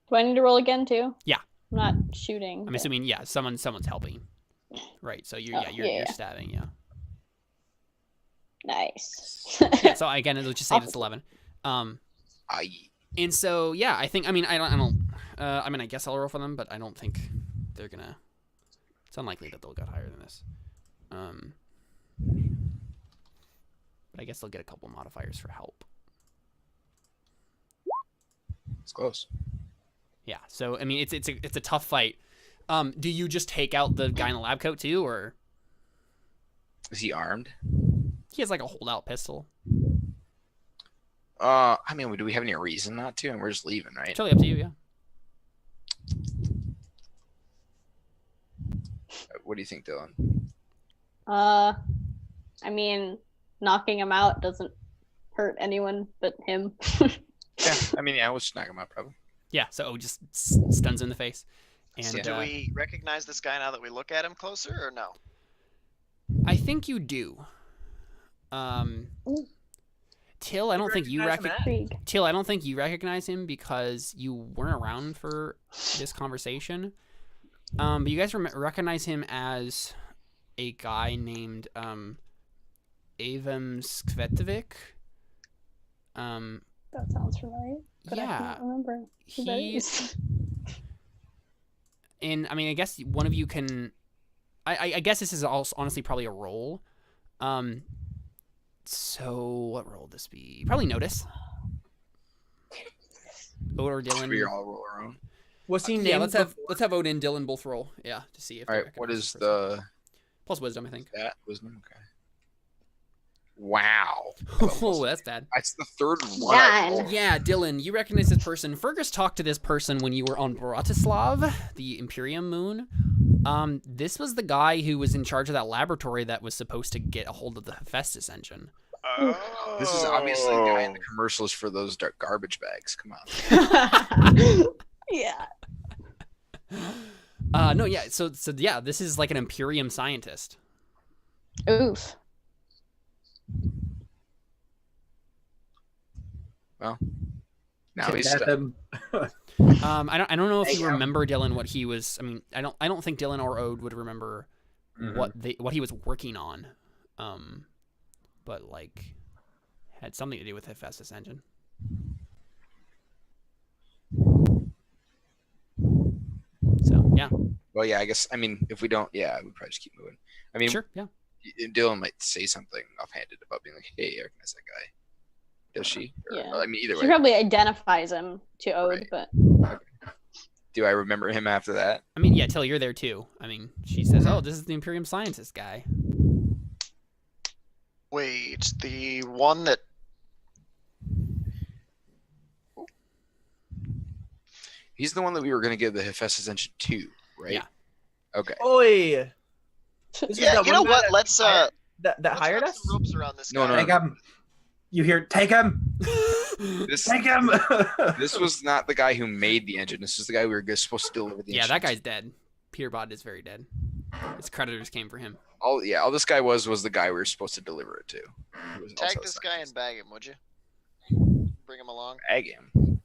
Do I need to roll again too? Yeah. I'm not shooting. I'm assuming someone's helping. Right. So you're stabbing, yeah. Nice. Yeah, so again, let's just say it's 11. And so I think I guess I'll roll for them, but I don't think they're gonna. It's unlikely that they'll get higher than this. But I guess they'll get a couple modifiers for help. It's close. Yeah. So I mean, it's a tough fight. Do you just take out the guy in the lab coat too, or Is he armed? he has like a holdout pistol? I mean, do we have any reason not to? And we're just leaving, right? Totally up to you. Yeah. What do you think, Dylan? I mean, knocking him out doesn't hurt anyone but him. Yeah, I mean, we'll just knock him out probably. Yeah. So just stuns him in the face. And So do we recognize this guy now that we look at him closer, or no? I think you do. Till, I don't think you Till, I don't think you recognize him because you weren't around for this conversation. But you guys recognize him as a guy named Avem Skvetovic. That sounds familiar. But I can't remember who that is. And I mean, I guess one of you can. I guess this is also honestly probably a roll. So what role would this be? Probably notice. Ode or Dylan. We all roll our own. Was he named? Yeah, let's have Ode and Dylan both roll. Yeah, to see if. All right. What is the plus wisdom? I think. that wisdom? Okay. Wow. Oh, that's bad. That's the third one. I rolled. Yeah, Dylan, you recognize this person. Fergus talked to this person when you were on Bratislav, the Imperium moon. This was the guy who was in charge of that laboratory that was supposed to get a hold of the Hephaestus engine. This is obviously the guy in the commercials for those dark garbage bags. Come on. Yeah. No, yeah. So yeah, this is like an Imperium scientist. Oof. Well, now he's Kidnap stuck. him. I don't know if you remember Dylan what he was. I mean, I don't think Dylan or Ode would remember what he was working on. But like had something to do with the Hephaestus engine. So yeah. Well, yeah, I guess. I mean, if we don't, we'd probably just keep moving. I mean, Sure. Yeah. Dylan might say something offhanded about being like, "Hey, I recognize that guy." Does she? Or, Yeah. I mean, either She way. probably identifies him to Ode, Right. but Do I remember him after that? I mean, yeah. Till, you're there too. I mean, she says, "Oh, this is the Imperium scientist guy." Wait, the one that He's the one that we were going to give the Hephaestus engine to, right? Yeah. Okay. Oi! This is Yeah, that you one know guy what? that Let's that let's hired wrap us. some ropes around this No, guy. no. Take him. You hear? Take him. This Take him. this was not the guy who made the engine. This is the guy we were supposed to deliver the Yeah, engine. that guy's dead. Peter Bott is very dead. His creditors came for him. All this guy was the guy we were supposed to deliver it to. He was Tag also a this guy and bag him, would you? Bring him along. Bag him.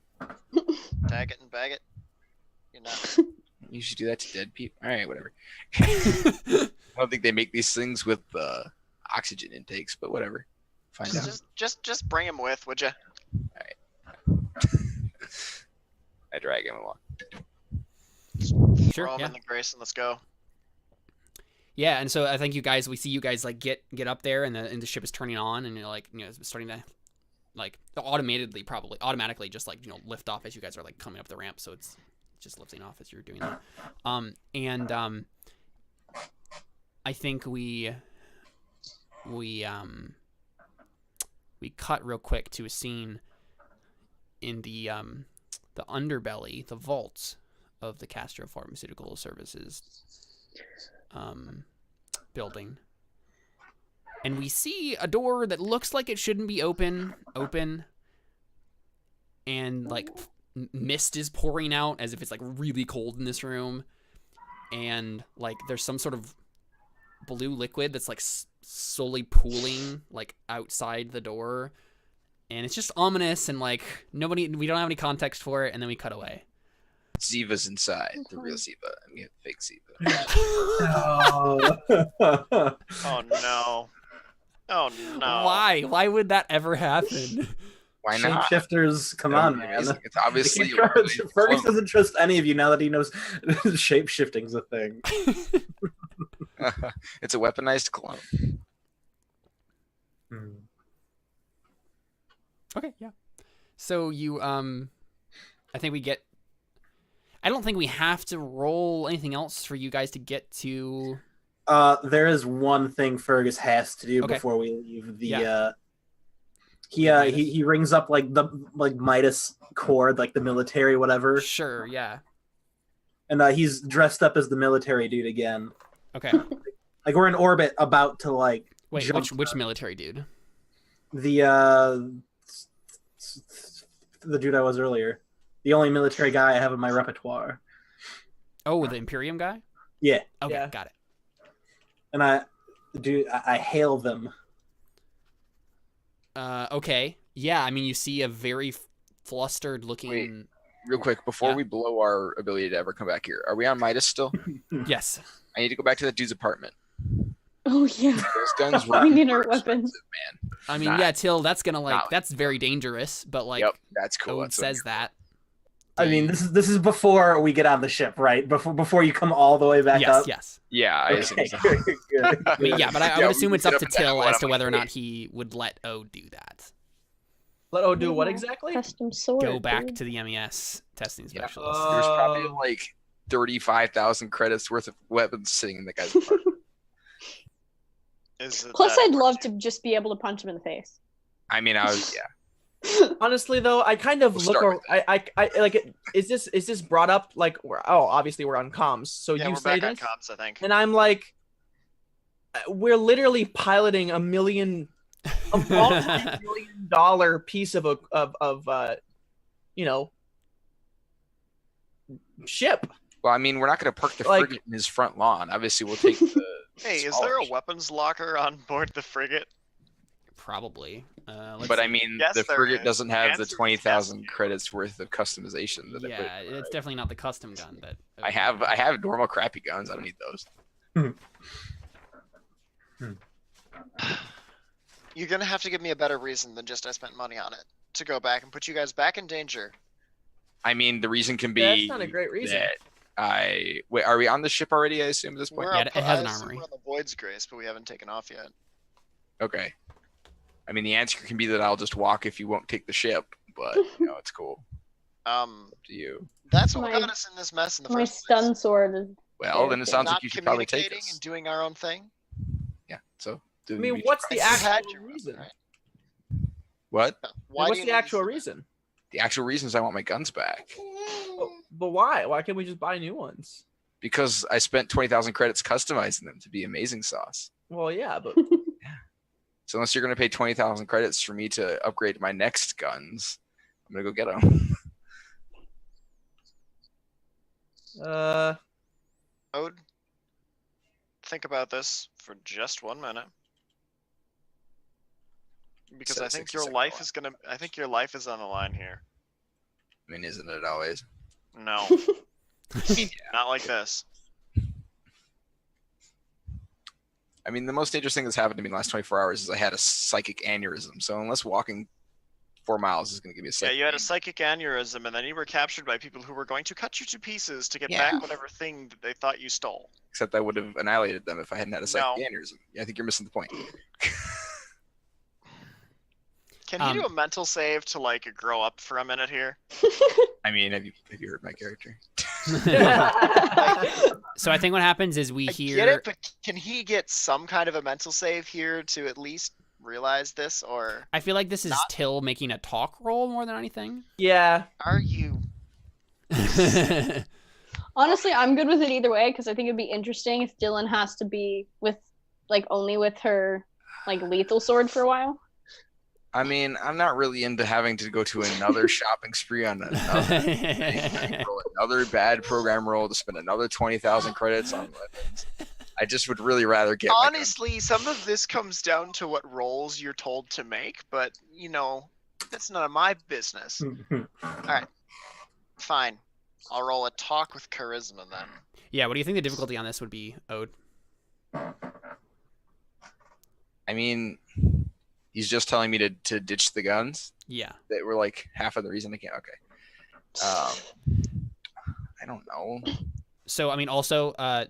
Tag it and bag it. You're not. You should do that to dead people. All right, whatever. I don't think they make these things with oxygen intakes, but whatever. Find out. Just bring him with, would you? I drag him along. Sure. Throw him Yeah. in the grace and let's go. Yeah, and so I think we see you guys like get up there, and the ship is turning on, and you're like, starting to like automatically just like lift off as you guys are like coming up the ramp. So it's just lifting off as you're doing that. I think we cut real quick to a scene in the underbelly, the vaults of the Castro Pharmaceutical Services building, and we see a door that looks like it shouldn't be open, and like mist is pouring out as if it's like really cold in this room, and like there's some sort of blue liquid that's like slowly pooling like outside the door, and it's just ominous, and like we don't have any context for it, and then we cut away. Ziva's inside. The real Ziva. I mean, fake Ziva. Oh. Oh no. Oh no. Why would that ever happen? Why not? Shapeshifters, come That would on, be man. amazing. It's obviously Fergus doesn't trust any of you now that he knows shape-shifting's a thing. It's a weaponized clone. Okay, yeah. So you I think we get. I don't think we have to roll anything else for you guys to get to. There is one thing Fergus has to do before we leave the. He rings up like the Midas cord, like the military whatever. Sure, yeah. And he's dressed up as the military dude again. Okay. Like we're in orbit, about to like. Wait, which military dude? The dude I was earlier. The only military guy I have in my repertoire. Oh, the Imperium guy? Yeah. Okay, yeah. Got it. And I hail them. Okay. Yeah, I mean, you see a very flustered looking. Wait, real quick, before we blow our ability to ever come back here, are we on Midas still? Yes. I need to go back to that dude's apartment. Oh yeah. Those guns were We need our weapons. man. I mean, Till, that's gonna that's very dangerous, but like, yep, that's cool. No one That's says that. I mean, this is before we get on the ship, right? Before you come all the way back up. Yes. Yeah, I assume so. I mean, yeah, but I would assume it's up to Till as to whether or not not he would let O do that. Let O do what exactly? Custom sword. Go back dude. to the MES testing specialist. There's probably like 35,000 credits worth of weapons sitting in the guy's apartment. Plus, I'd love to just be able to punch him in the face. I mean, Honestly, though, I kind of I like. Is this brought up like? Obviously we're on comms. So yeah, you we're say back this, on comms, I think. and I'm like, we're literally piloting a multi-million-dollar piece of ship. Well, I mean, we're not going to park the frigate in his front lawn. Obviously, we'll take the. Hey, is there a weapons locker on board the frigate? Probably. But I mean, Yes, the there frigate is. doesn't have the Answer is 20,000 yes. credits worth of customization that I put. Yeah, it's definitely not the custom gun, but I have normal crappy guns. I don't need those. You're gonna have to give me a better reason than just I spent money on it to go back and put you guys back in danger. I mean, the reason can be That's not a great reason. that wait. Are we on the ship already? I assume at this point. Yeah, it has an I assume armory. We're on the Void's Grace, but we haven't taken off yet. Okay. I mean, the answer can be that I'll just walk if you won't take the ship, but it's cool. Up to you. That's what My- got us in this mess in the My first stun place. sword is. Well, then it sounds Not like you should probably take communicating us. and doing our own thing. Yeah. So. I mean, what's the You had actual your reason? right? What? Why What's do you the need actual these- reason? The actual reason is I want my guns back. But why? Why can't we just buy new ones? Because I spent 20,000 credits customizing them to be amazing sauce. Well, yeah, but So unless you're going to pay 20,000 credits for me to upgrade my next guns, I'm going to go get them. Ode? think about this for just 1 minute. Because So I think 60 your second life line. is gonna. I think your life is on the line here. I mean, isn't it always? No, not like this. I mean, the most dangerous thing that's happened to me in the last 24 hours is I had a psychic aneurysm. So unless walking 4 miles is going to give me a Yeah, psychic you had a psychic aneurysm, and then you were captured by people who were going to cut you to pieces to get back whatever thing that they thought you stole. Except I would have annihilated them if I hadn't had a psychic No. aneurysm. Yeah, I think you're missing the point. Can he do a mental save to like grow up for a minute here? I mean, have you heard my character? So I think what happens is we I hear. get it, but can he get some kind of a mental save here to at least realize this, or I feel like this is not? Till making a talk roll more than anything. Yeah. are you? Honestly, I'm good with it either way because I think it'd be interesting if Dylan has to be with like only with her like lethal sword for a while. I mean, I'm not really into having to go to another shopping spree on another roll another bad program roll to spend another 20,000 credits on weapons. I just would really rather get. Honestly, some of this comes down to what rolls you're told to make, but you know, that's none of my business. Alright. Fine. I'll roll a talk with charisma then. Yeah, what do you think the difficulty on this would be, Ode? I mean, he's just telling me to ditch the guns. Yeah. That were like half of the reason I can't. Okay. I don't know. So I mean, also, I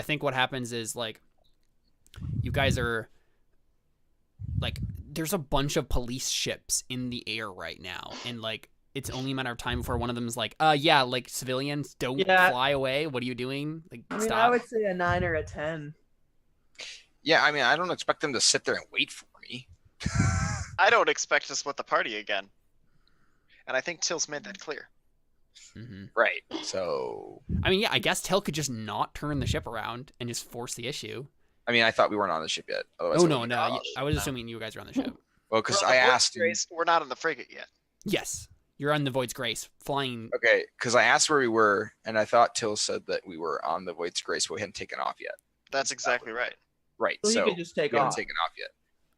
think what happens is like, you guys are like, there's a bunch of police ships in the air right now, and like, it's only a matter of time before one of them's like, yeah, like civilians don't fly away. What are you doing? Like, I mean, stop. I would say a 9 or a 10. Yeah, I mean, I don't expect them to sit there and wait for me. I don't expect to split the party again. And I think Till's made that clear. Mm-hmm. Right. So. I mean, yeah, I guess Till could just not turn the ship around and just force the issue. I mean, I thought we weren't on the ship yet. Otherwise Oh I no, would've no, got I was assuming you guys are on the ship. Well, because We're on I the Void's asked. Grace, we're not on the frigate yet. Yes, you're on the Void's Grace, flying. Okay, because I asked where we were, and I thought Till said that we were on the Void's Grace, but we hadn't taken off yet. That's exactly right. Right. So So you could just take we haven't off. taken off yet.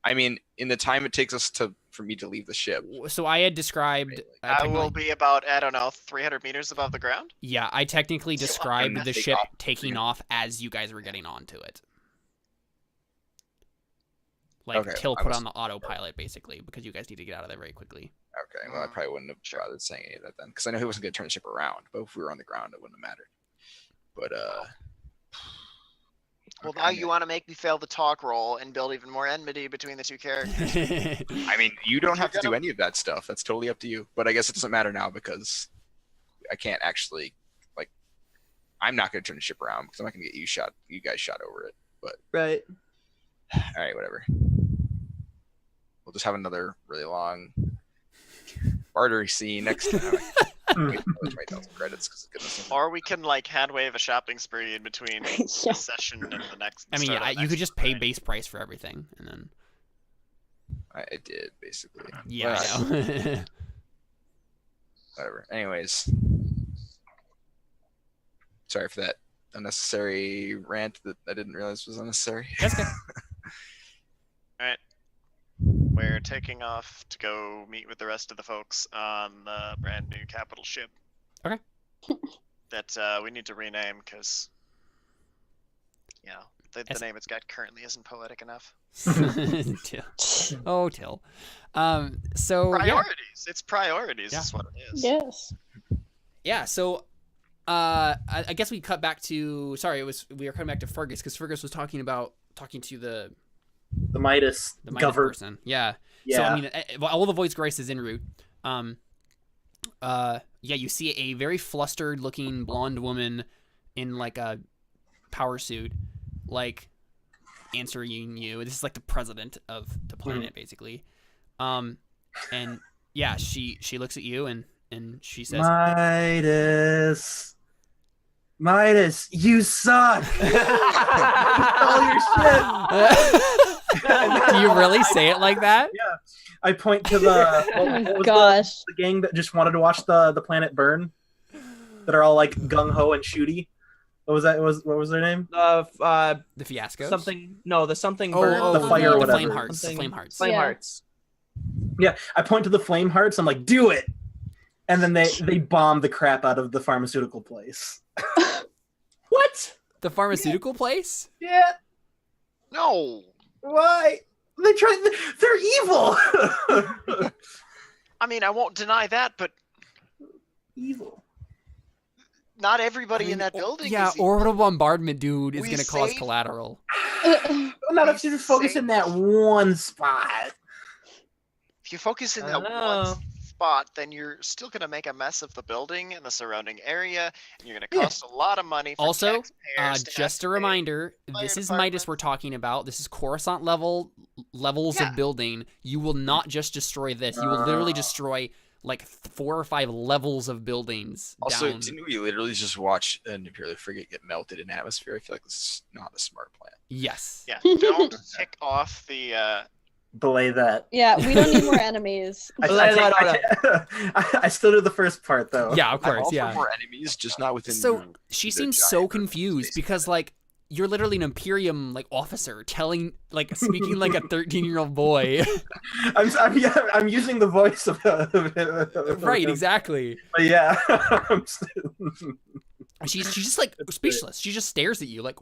I mean, in the time it takes us for me to leave the ship. So I had described. I will be about, I don't know, 300 meters above the ground. Yeah, I technically described gonna the take ship off. taking off as you guys were getting onto it. Like, Okay, Till I put was- on the autopilot, basically, because you guys need to get out of there very quickly. Okay, well, I probably wouldn't have bothered saying any of that then, because I know he wasn't going to turn the ship around. But if we were on the ground, it wouldn't have mattered. But Well, okay, now you want to make me fail the talk roll and build even more enmity between the two characters. I mean, you don't have to do gonna- any of that stuff. That's totally up to you. But I guess it doesn't matter now because I can't actually, like, I'm not going to turn the ship around because I'm not going to get you guys shot over it. But Right. all right, whatever. We'll just have another really long barter scene next time. Wait, those 20,000 credits because goodness. Or we can like hand wave a shopping spree in between Yeah. this session and the next. I mean, start yeah, of the you could next just one, pay right? base price for everything, and then I did basically. yeah, But I know. whatever. Anyways, sorry for that unnecessary rant that I didn't realize was unnecessary. That's good. We're taking off to go meet with the rest of the folks on the brand new capital ship. Okay. That we need to rename because, you know, the Yes. name it's got currently isn't poetic enough. Till. Oh, Till. So yeah. Priorities. It's priorities. Yeah. Is what it is. Yes. Yeah, so I guess we cut back to we were cutting back to Fergus because Fergus was talking to the Midas Midas governor. person. Yeah. Yeah. So I mean, all the Void's Grace is en route. Yeah, you see a very flustered looking blonde woman in like a power suit, like answering you. This is like the president of the planet, basically. And yeah, she looks at you and she says, Midas, you suck. All your shit. Do you really say it like that? Yeah. I point to the Oh what my was gosh. the gang that just wanted to watch the planet burn, that are all like gung ho and shooty. What was that? What was their name? The Fiascos? Something. No, the something. Oh, burn. the fire or the whatever. Flame Hearts. The Something- Flame Hearts. Flame Yeah. Hearts. Yeah, I point to the Flame Hearts. I'm like, do it, and then they bomb the crap out of the pharmaceutical place. What? The pharmaceutical place? Yeah. No. Why? They're evil. I mean, I won't deny that, but Evil. not everybody in that building Yeah, is evil. orbital bombardment dude is We going to cause saved- collateral. Not if you just focus in that one spot. If you focus in that Oh. one spot, then you're still going to make a mess of the building and the surrounding area, and you're going to Yeah. cost a lot of money for Also, taxpayers to just a have to pay. reminder, fire this is department. Midas we're talking about. This is Coruscant levels Yeah. of building. You will not just destroy this. You will literally destroy like 4 or 5 levels of buildings. Also, down. didn't we literally just watch an Imperial frigate get melted in atmosphere? I feel like this is not a smart plan. Yes. Yeah, don't tick off the. Belay that. Yeah, we don't need more enemies. I still do the first part though. Yeah, of I'm course. all for Yeah. more enemies, just not within. So she the seems giant so urban confused space. because like you're literally an Imperium like officer telling like speaking like a 13-year-old boy. I'm using the voice of Right, exactly. But yeah. She's just like speechless. She just stares at you like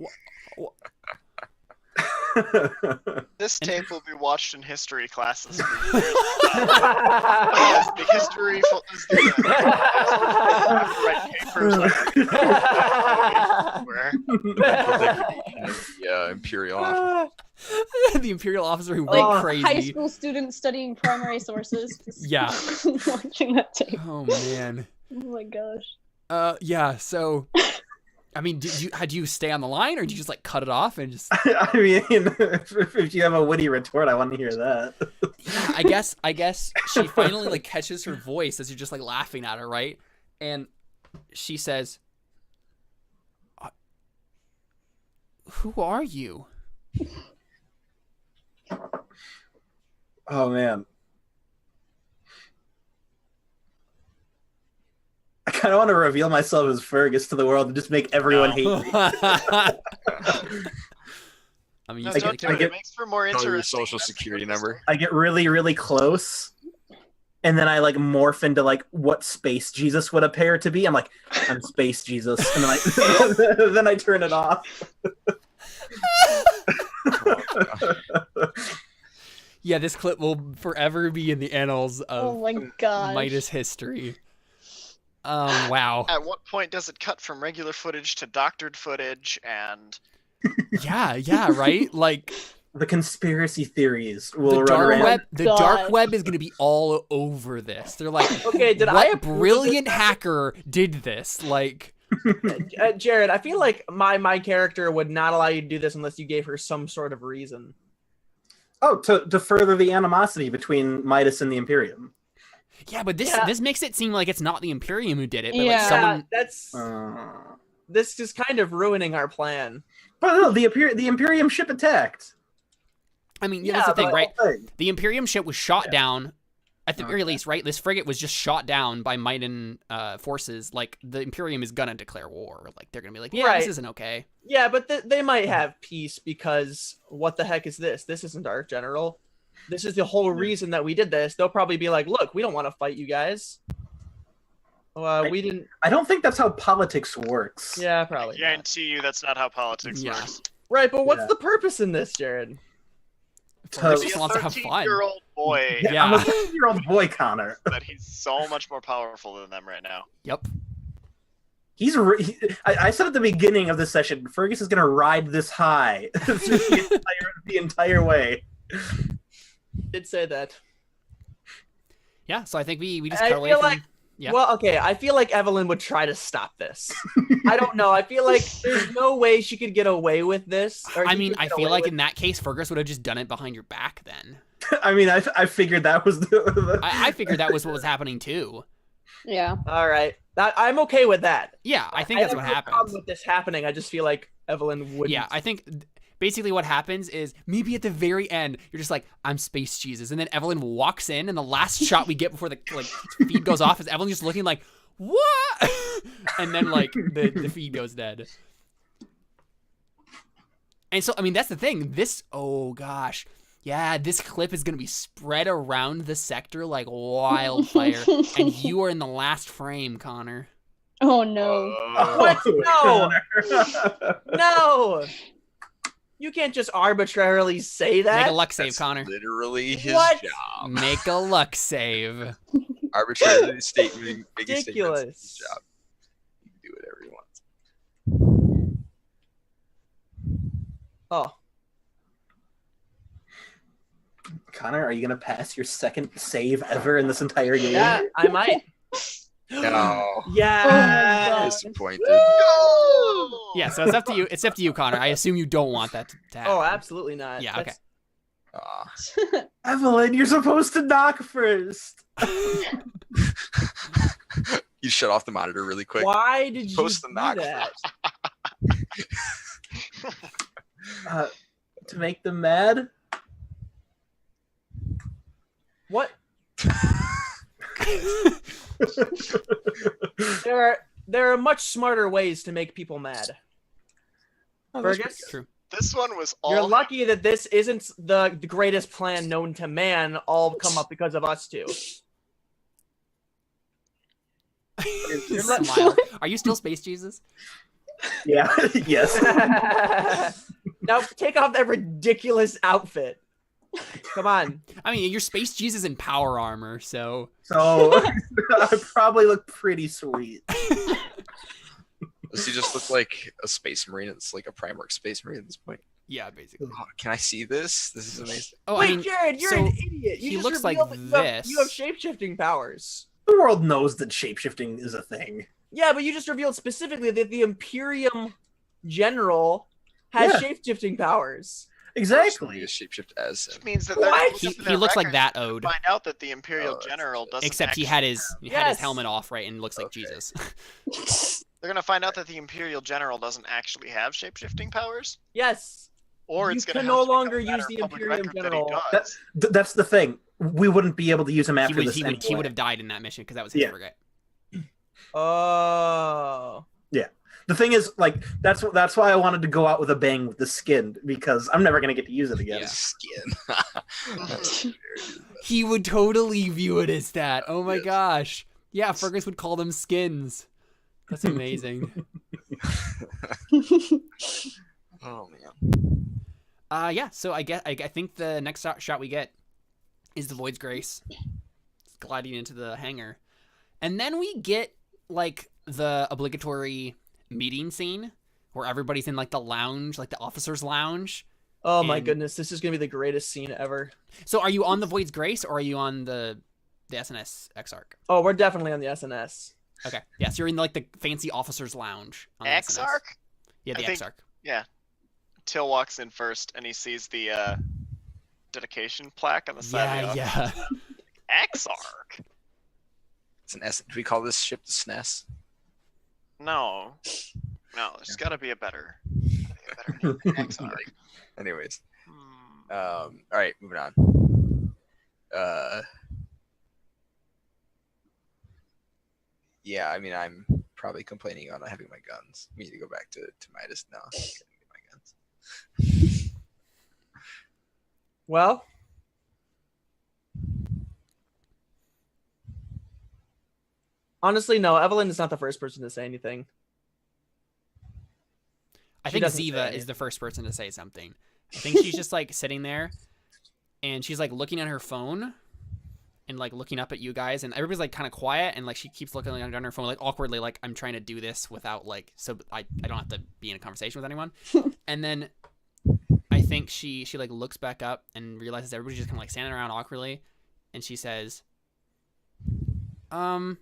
This tape will be watched in history classes. For years. Yes, the history. Write papers on where the Imperial officer. the Imperial officer who Like went high crazy. school students studying primary sources. Just Yeah. watching that tape. Oh man. Oh my gosh. Yeah, so I mean, had you stay on the line or did you just like cut it off and just I mean, if you have a witty retort, I want to hear that. Yeah, I guess she finally like catches her voice as you're just like laughing at her, right? And she says, "Who are you?" Oh man. I kind of want to reveal myself as Fergus to the world and just make everyone hate me. I mean, No, you don't do I it. get- It makes for more Tell interesting. your social security number. I get really, really close, and then I like morph into like what Space Jesus would appear to be. I'm like, I'm Space Jesus, and then I then I turn it off. Yeah, this clip will forever be in the annals Oh of my gosh. Midas history. Wow. At what point does it cut from regular footage to doctored footage? And Yeah, right? Like The conspiracy theories will the run dark around. web, the God. dark web is going to be all over this. They're like, Okay, did I what approve of brilliant hacker did this? Like, Jared, I feel like my character would not allow you to do this unless you gave her some sort of reason. Oh, to further the animosity between Midas and the Imperium. yeah, but this Yeah. this makes it seem like it's not the Imperium who did it, but Yeah. like someone. That's Uh, this is kind of ruining our plan. but no, the Imperium ship attacked. I mean, yeah, that's the Yeah, thing, but- right? Thing. The Imperium ship was shot Yeah. down. At the very Okay. least, right? This frigate was just shot down by Midan forces. Like, the Imperium is gonna declare war. Like, they're gonna be like, yeah, Right. this isn't okay. Yeah, but they might have peace because what the heck is this? This isn't our general. This is the whole reason that we did this. They'll probably be like, look, we don't want to fight you guys. We didn't. I don't think that's how politics works. Yeah, I probably. not. guarantee you that's not how politics Yeah. works. Right, but what's Yeah. the purpose in this, Jared? Fergus Be just a wants to have fun. 13-year-old boy Yeah, I'm a 13-year-old boy, Connor. that he's so much more powerful than them right now. Yep. I said at the beginning of the session, Fergus is gonna ride this high through the entire way. Did say that. Yeah. So I think we just I cut away feel from. like- Yeah. Well, okay, I feel like Evelyn would try to stop this. I don't know. I feel like there's no way she could get away with this. or I he mean, could I get feel away like with- in that case, Fergus would have just done it behind your back. Then I mean, I figured that was the I figured that was what was happening too. Yeah. All right, I'm okay with that. Yeah, I think that's have what no happened. problem with this happening. I just feel like Evelyn would. Yeah, I think basically what happens is maybe at the very end you're just like, I'm Space Jesus, and then Evelyn walks in, and the last shot we get before the feed goes off is Evelyn just looking like, what? And then like the feed goes dead. And so, I mean, that's the thing. Oh gosh. Yeah, this clip is going to be spread around the sector like wildfire. And you are in the last frame, Connor. Oh, no. What? No! No! You can't just arbitrarily say that. Make a luck save, Connor. Literally his What? job. Make a luck save. Arbitrarily making statements is his Ridiculous. job. He can do whatever he wants. Oh. Connor, are you gonna pass your second save ever in this entire game? Yeah, I might. No. Yeah. Disappointed. Yeah, so it's up to you. It's up to you, Connor. I assume you don't want that to happen. Oh, absolutely not. Yeah, okay. That's- Evelyn, you're supposed to knock first. You shut off the monitor really quick. Why did you Post the do knock. that? To make them mad. What? There are much smarter ways to make people mad. Oh, that's Fergus, True. This one was all. you're lucky that this isn't the greatest plan known to man, all come up because of us two. Smile. Are you still Space Jesus? Yeah. Yes. Now take off that ridiculous outfit. Come on. I mean, you're Space Jesus in power armor, so. So I probably look pretty sweet. Does he just look like a space marine? It's like a Primarch space marine at this point. Yeah, basically. Oh, can I see this? This is amazing. Oh, Wait, I mean, Jared, you're so an idiot. You he just looks like revealed that you have this. shape-shifting powers. The world knows that shapeshifting is a thing. Yeah, but you just revealed specifically that the Imperium General has Yeah. shape-shifting powers. Exactly. He shapeshift as Which means that What? they're he looks like that ode. Find out that the Imperial Oh, that's General doesn't. Except he actually had his have- he had Yes. his helmet off, right, and looks like Okay. Jesus. They're gonna find out that the Imperial General doesn't actually have shapeshifting powers, Yes. or You it's gonna can have no to become longer a matter use of the public Imperium record that General. he does. That's the thing. We wouldn't be able to use him he after would this. he would anyway. have died in that mission because that was his Yeah. frigate. Oh. The thing is, like, that's why I wanted to go out with a bang with the skin, because I'm never gonna get to use it again. Yeah. skin. He would totally view it as that. Oh my Yes. gosh. Yeah, Fergus would call them skins. That's amazing. Oh man. Yeah, so I think the next shot we get is the Void's Grace. It's gliding into the hangar. And then we get like the obligatory meeting scene where everybody's in like the lounge, like the officers' lounge. Oh my And- goodness, this is gonna be the greatest scene ever. So are you on the Void's Grace or are you on the SNS Exarch? Oh, we're definitely on the SNS. Okay. Yeah, so you're in like the fancy officers' lounge on the SNS. Exarch? Yeah, the I think- Exarch. Yeah. Till walks in first, and he sees the dedication plaque on the side of the Yeah, office. yeah. Exarch? It's an S. Do we call this ship the SNES? No. No, there's gotta be a better name. Exarch. Anyways. Hmm. All right, moving on. Yeah, I mean, I'm probably complaining on not having my guns. We need to go back to Midas now. I can't get my guns. Well, honestly, no. Evelyn is not the first person to say anything. I She think doesn't Ziva say. is the first person to say something. I think she's just like sitting there and she's like looking at her phone and like looking up at you guys, and everybody's like kind of quiet, and like she keeps looking like, on her phone like awkwardly, like I'm trying to do this without like, so I don't have to be in a conversation with anyone. And then I think she like looks back up and realizes everybody's just kind of like standing around awkwardly, and she says, did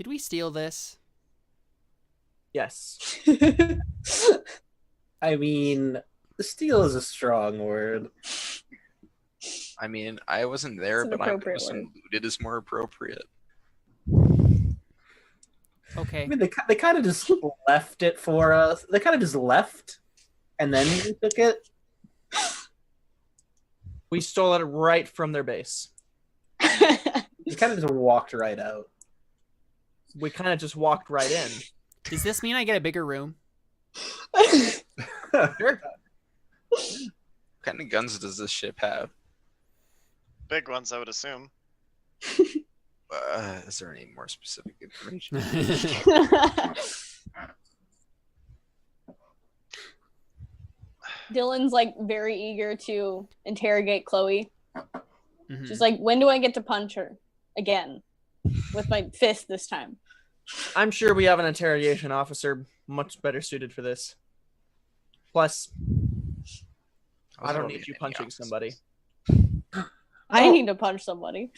we steal this? Yes. I mean, steal is a strong word. I mean, I wasn't there, It's an but I'm appropriate going to word. assume looted is more appropriate. Okay. I mean, they kind of just left it for us. They kind of just left, and then we took it. We stole it right from their base. They kind of just walked right out. We kind of just walked right in. Does this mean I get a bigger room? Sure. What kind of guns does this ship have? Big ones, I would assume. Is there any more specific information? Dylan's like very eager to interrogate Chloe. Mhm. She's like, when do I get to punch her again with my fist this time? I'm sure we have an interrogation officer much better suited for this. Plus, I don't need you punching somebody. I Oh. need to punch somebody.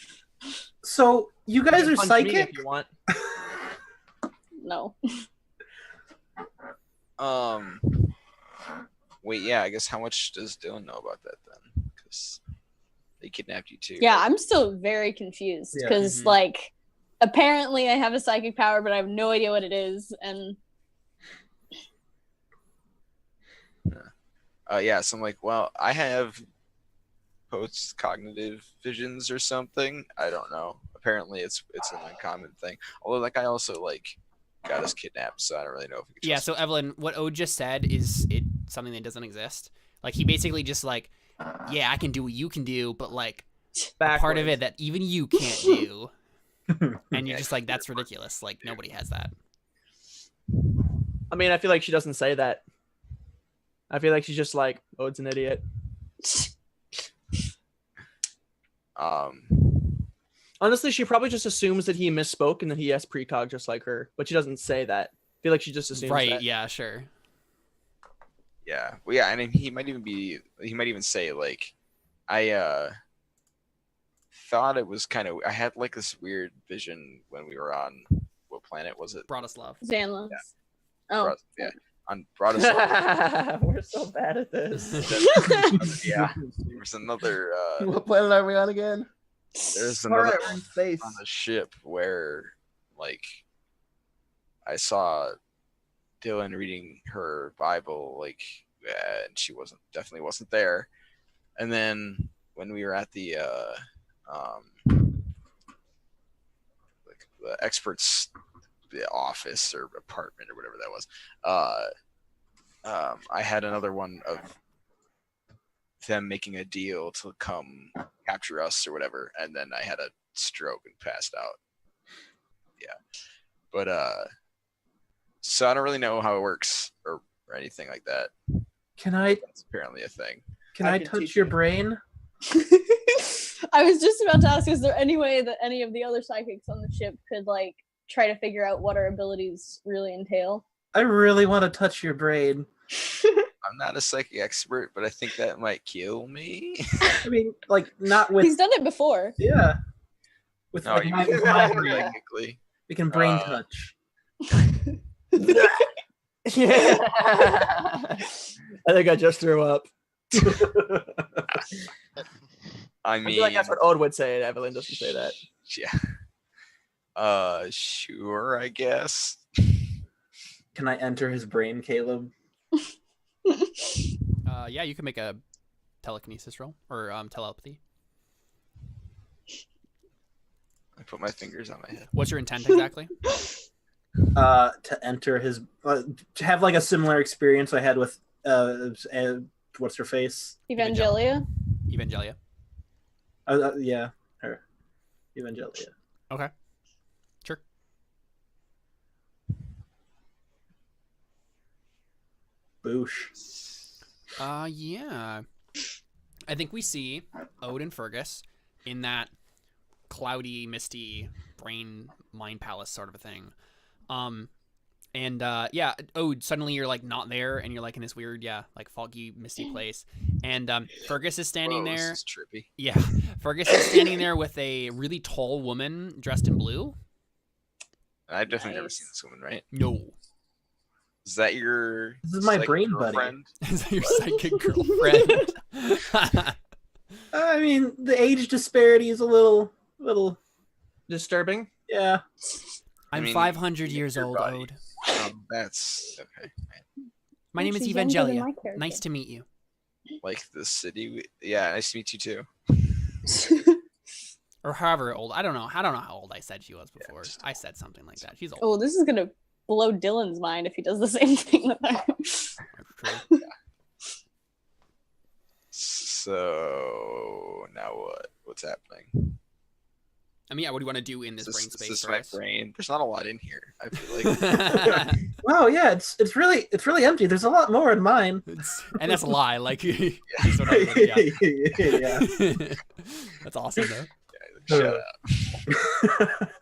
So you guys are Punch me psychic? if you want. No. Wait, yeah, I guess how much does Dylan know about that then? Because they kidnapped you too. Yeah, I'm still very confused Yeah. because Mhm. like apparently I have a psychic power, but I have no idea what it is. And Yeah, so I'm like, well, I have post-cognitive visions or something. I don't know. Apparently, it's an uncommon thing. Although, like, I also like got us kidnapped, so I don't really know if we could. Yeah, trust so Evelyn, what Ode just said is something that doesn't exist. Like he basically just like, yeah, I can do what you can do, but like a part of it that even you can't do. And you're just like, that's ridiculous. Like nobody has that. I mean, I feel like she doesn't say that. I feel like she's just like, Ode's an idiot. Honestly, she probably just assumes that he misspoke and that he has precog just like her, but she doesn't say that. I feel like she just assumes Right, that. yeah, sure. Yeah, well, yeah, and he might even say like, I thought it was kind of. I had like this weird vision when we were on what planet was it? Bratislava. Xanla. Yeah. Oh. Yeah, on Bratislava. We're so bad at this. Yeah, there's another. What planet are we on again? There's All another right, we're in space. on the ship where like I saw Dylan reading her Bible, like, and she definitely wasn't there. And then when we were at the like the experts office or apartment or whatever that was, I had another one of them making a deal to come capture us or whatever, and then I had a stroke and passed out. Yeah, but so I don't really know how it works or anything like that. Can I That's apparently a thing. I can touch teach your you. brain? I was just about to ask, is there any way that any of the other psychics on the ship could like try to figure out what our abilities really entail? I really want to touch your brain. I'm not a psychic expert, but I think that might kill me. I mean, like not with He's done it before. yeah. With No, like, you my can brain. psychically. We can brain Uh, touch. Yeah. I think I just threw up. I I mean, feel like that's what Ode would say. Evelyn doesn't say that. yeah. Sure, I guess. Can I enter his brain, Caleb? Yeah, you can make a telekinesis roll or telepathy. I put my fingers on my head. What's your intent exactly? To enter his to have like a similar experience I had with what's her face? Evangelia. Evangelia. Yeah, her. Evangelia. Okay. Sure. Boosh. Yeah. I think we see Ode and Fergus in that cloudy, misty brain mind palace sort of a thing. Yeah, Ode, suddenly you're like not there and you're like in this weird, like foggy, misty place. And Fergus is standing Whoa, there. This is trippy. Yeah. Fergus is standing there with a really tall woman dressed in blue. I've definitely never Nice. seen this woman, right? No. Is that your? This is my psychic brain buddy. girlfriend? Is that your psychic girlfriend? I mean, the age disparity is a little, Disturbing. yeah. I'm I mean, 500 you years your old, body. Ode. That's okay. My name is She's younger than Evangelia. my character. Nice to meet you. Like the city. Yeah, nice to meet you too. Or however old. I don't know how old I said she was before. just- I said something like that. She's old. Oh, this is gonna blow Dylan's mind if he does the same thing with her. So now what? What's happening? I mean, yeah, what do you want to do in this brain space? This is for my us? brain. There's not a lot in here. I feel like. Wow, yeah, it's really empty. There's a lot more in mine. And that's a lie. Like, Yeah. That's awesome though. Shut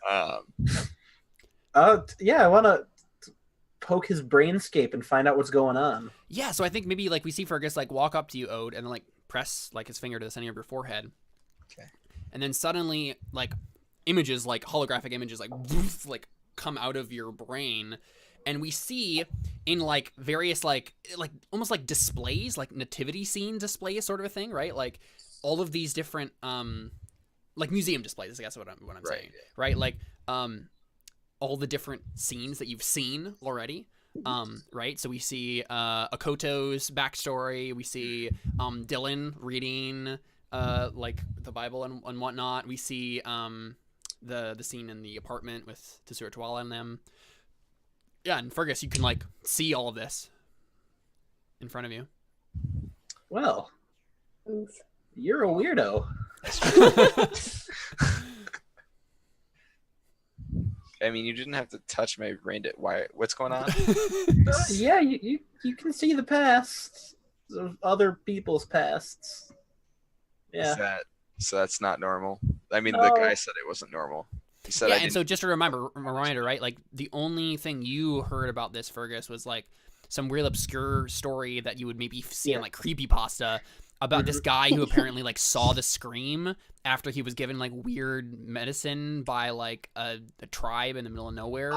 up. Yeah, I want to poke his brainscape and find out what's going on. Yeah, so I think maybe like we see Fergus like walk up to you, Ode, and then like press like his finger to the center of your forehead. Okay. And then suddenly like images, like holographic images, like woof, like come out of your brain, and we see in like various like almost like displays, like nativity scene displays, sort of a thing, right? Like all of these different like museum displays, I guess what I'm saying, right? Like all the different scenes that you've seen already, right? So we see Akoto's backstory, we see Dylan reading like the Bible and whatnot. We see the scene in the apartment with Tesura Tuala and them. Yeah, and Fergus, you can like see all of this in front of you. Well, you're a weirdo. I mean, you didn't have to touch my brain. What's going on? Yeah, you can see the past of other people's pasts. Yeah. So that's not normal. I mean, No. the guy said it wasn't normal. He said Yeah, I and didn't. so just a reminder, right? Like the only thing you heard about this, Fergus, was like some real obscure story that you would maybe see in like creepypasta about this guy who apparently like saw the scream after he was given like weird medicine by like a tribe in the middle of nowhere.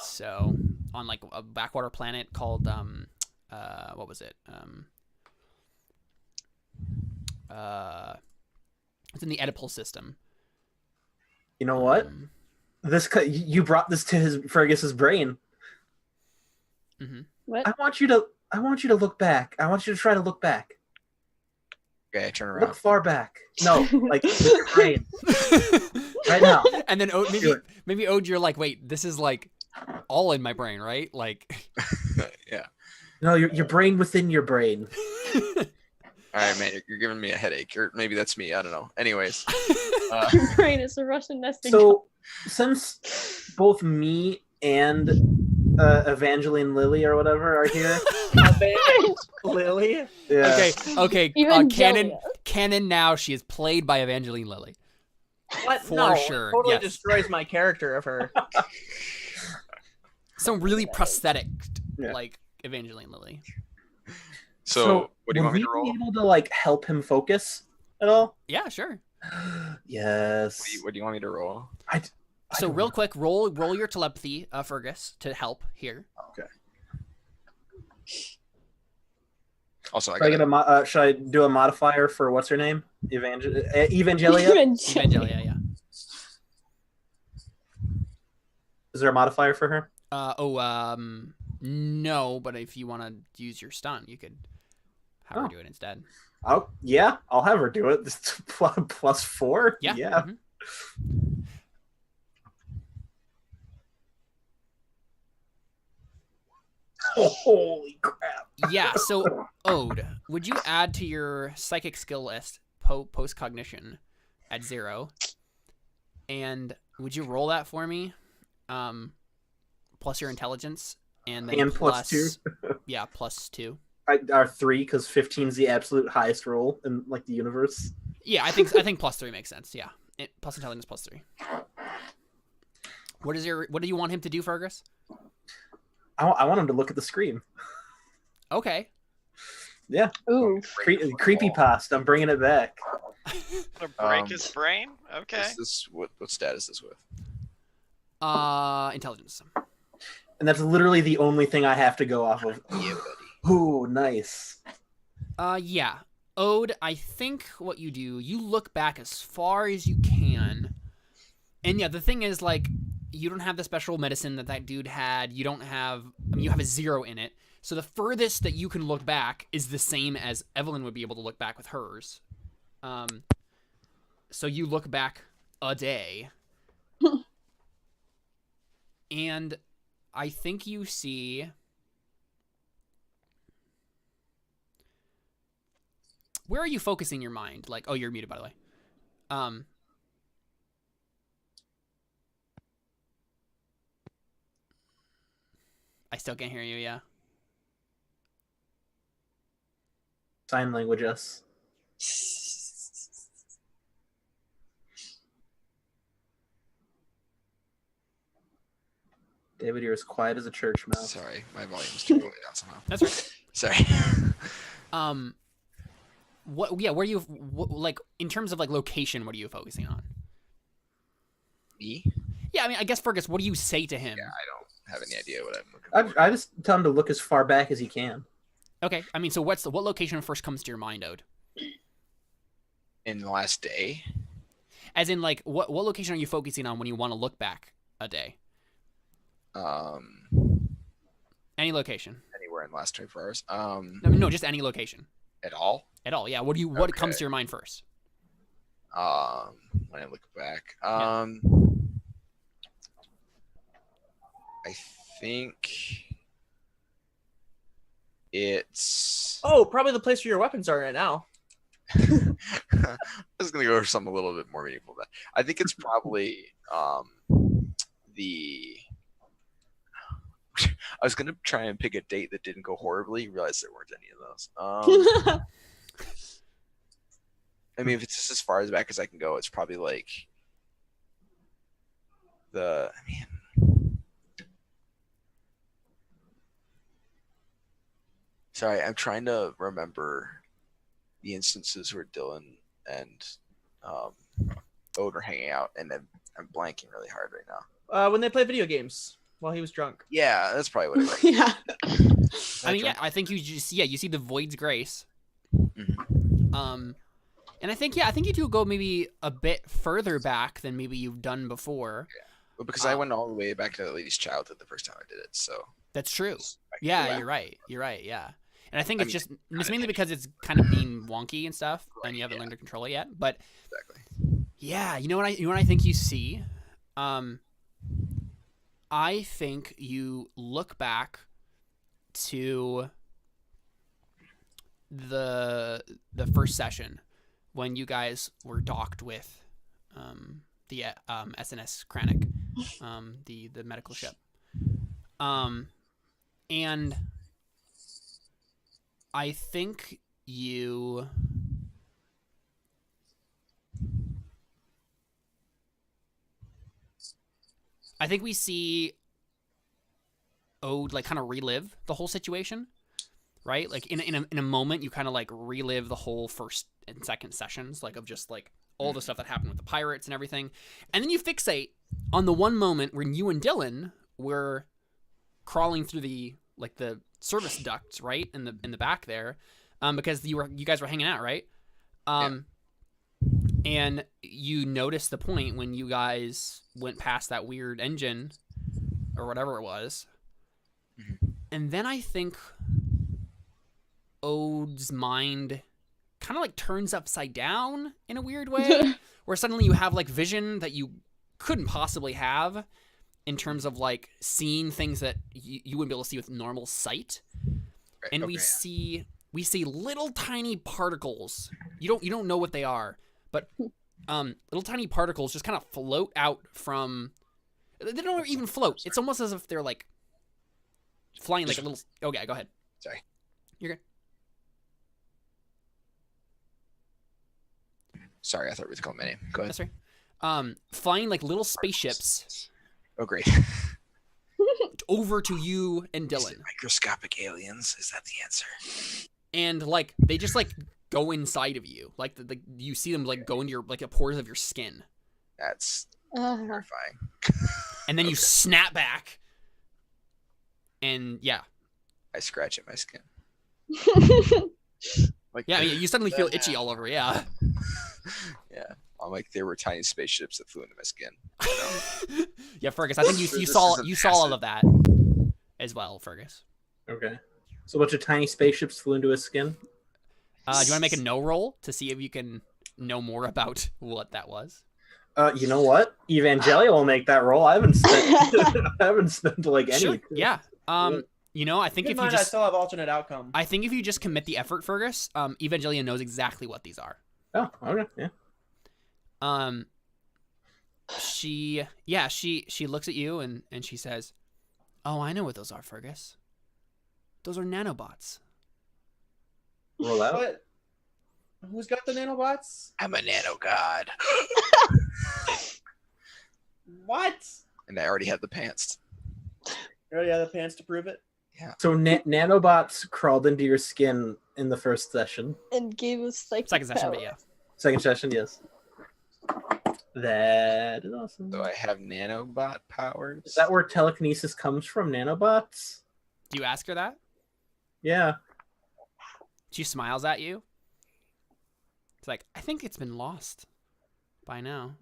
So on like a backwater planet called what was it? It's in the Oedipal system. You know what? You brought this to Fergus's brain. Mm-hmm. What? I want you to look back. I want you to try to look back. Okay, turn around. Look far back. No, like with your brain. Right now. And then maybe Ode, you're like, wait, this is like all in my brain, right? Like, Yeah. No, your brain within your brain. All right, man. You're giving me a headache. Or maybe that's me. I don't know. Anyways. Your brain is a Russian nesting. So, since both me and Evangeline Lily or whatever are here, Lily? yeah. Okay. Evangelia. Canon now. She is played by Evangeline Lily. What? For No, sure, it totally yes. destroys my character of her. Some really prosthetic, Yeah. like Evangeline Lily. So what do you want me to would roll? we be able to like help him focus at all? Yeah, sure. Yes. What do you want me to roll? So real quick, roll your telepathy, Fergus, to help here. Okay. Also, Should I do a modifier for what's her name? Evangelia? Evangelia, yeah. Is there a modifier for her? No, but if you want to use your stun, you could have her do it instead. Oh, yeah, I'll have her do it. Plus 4? Yeah. Yeah. Mhm. Oh, holy crap. Yeah, so Ode, would you add to your psychic skill list post-cognition at 0? And would you roll that for me? Plus your intelligence, and then plus 2? Yeah, plus 2. Are 3, because 15 is the absolute highest roll in like the universe. Yeah, I think plus 3 makes sense. Yeah, plus intelligence plus 3. What do you want him to do, Fergus? I want him to look at the screen. Okay. Yeah. Ooh. Creepy pasta. I'm bringing it back. Gonna break his brain? Okay. What stat is this with? Intelligence. And that's literally the only thing I have to go off of. Yeah, Ooh, nice. Yeah. Ode, I think what you do, you look back as far as you can. And yeah, the thing is, like, you don't have the special medicine that dude had. You don't have, you have a 0 in it. So the furthest that you can look back is the same as Evelyn would be able to look back with hers. So you look back a day. And I think you see. Where are you focusing your mind? Like, oh, you're muted, by the way. I still can't hear you. Yeah. Sign language us. David, you're as quiet as a church mouse. Sorry, my volume's turned way down somehow. That's right. Sorry. What? Yeah. Where you like in terms of like location? What are you focusing on? Me? Yeah. I mean, I guess Fergus. What do you say to him? Yeah, I don't have any idea what I'm looking for. I just tell him to look as far back as he can. Okay. I mean, so what location first comes to your mind, Ode? In the last day? As in, like, what location are you focusing on when you want to look back a day? Any location. Anywhere in the last 24 hours. No, just any location. At all? At all, yeah. What comes to your mind first? When I look back. I think it's Probably the place where your weapons are right now. I was gonna go for something a little bit more meaningful than that. I think it's probably the I was gonna try and pick a date that didn't go horribly, realized there weren't any of those. I mean, if it's just as far as back as I can go, it's probably like Sorry, I'm trying to remember the instances where Dylan and Ode are hanging out, and I'm blanking really hard right now. When they play video games while he was drunk. Yeah, that's probably what it was. Yeah. I mean, yeah, I think you see the Void's Grace. Mm-hmm. And I think you do go maybe a bit further back than maybe you've done before. Yeah. Well, because I went all the way back to the lady's childhood the first time I did it, so. That's true. Yeah, you're right. Yeah. And I think it's mainly because it's kind of being wonky and stuff, and you haven't learned to control it yet. But exactly. Yeah, you know what I think you see? I think you look back to the first session when you guys were docked with the SNS Kranich, the medical ship. And I think we see Ode like kind of relive the whole situation, right? Like in a moment, you kind of like relive the whole first and second sessions, like of just like all the stuff that happened with the pirates and everything, and then you fixate on the one moment when you and Dylan were crawling through the service ducts, right, in the back there, because you guys were hanging out, right? And you noticed the point when you guys went past that weird engine or whatever it was. And then I think Ode's mind kind of like turns upside down in a weird way, where suddenly you have like vision that you couldn't possibly have in terms of like seeing things that you wouldn't be able to see with normal sight. Right, and we see little tiny particles. You don't know what they are, but little tiny particles just kind of float out from. They don't even float. It's almost as if they're like flying like a little. Okay, go ahead. Sorry. You're good. Sorry, I thought we were calling my name. Go ahead. That's right. Flying like little spaceships. Oh, great. Over to you and Dylan. Microscopic aliens. Is that the answer? And like they just like go inside of you. Like you see them like go into your like the pores of your skin. That's terrifying. And then you snap back. And yeah. I scratch at my skin. Like, yeah, I mean, you suddenly feel itchy all over. Yeah. Yeah. I'm like there were tiny spaceships that flew into my skin. You know? Yeah, Fergus. I think you saw all of that as well, Fergus. Okay. So a bunch of tiny spaceships flew into his skin. Do you want to make a no roll to see if you can know more about what that was? You know what? Evangelia will make that roll. I haven't spent like any. Sure. Yeah. You know, I think Keep if in you mind, I just, still have alternate outcome. I think if you just commit the effort, Fergus, Evangelia knows exactly what these are. Oh, okay, yeah. She looks at you and she says, "Oh, I know what those are, Fergus. Those are nanobots." Roll out. What? Who's got the nanobots? I'm a nano god. What? And I already had the pants. You already have the pants to prove it? So nanobots crawled into your skin in the first session. And gave us like Second session, but yeah. Second session, yes. That is awesome. So I have nanobot powers. Is that where telekinesis comes from? Nanobots? Do you ask her that? Yeah. She smiles at you. It's like, I think it's been lost by now.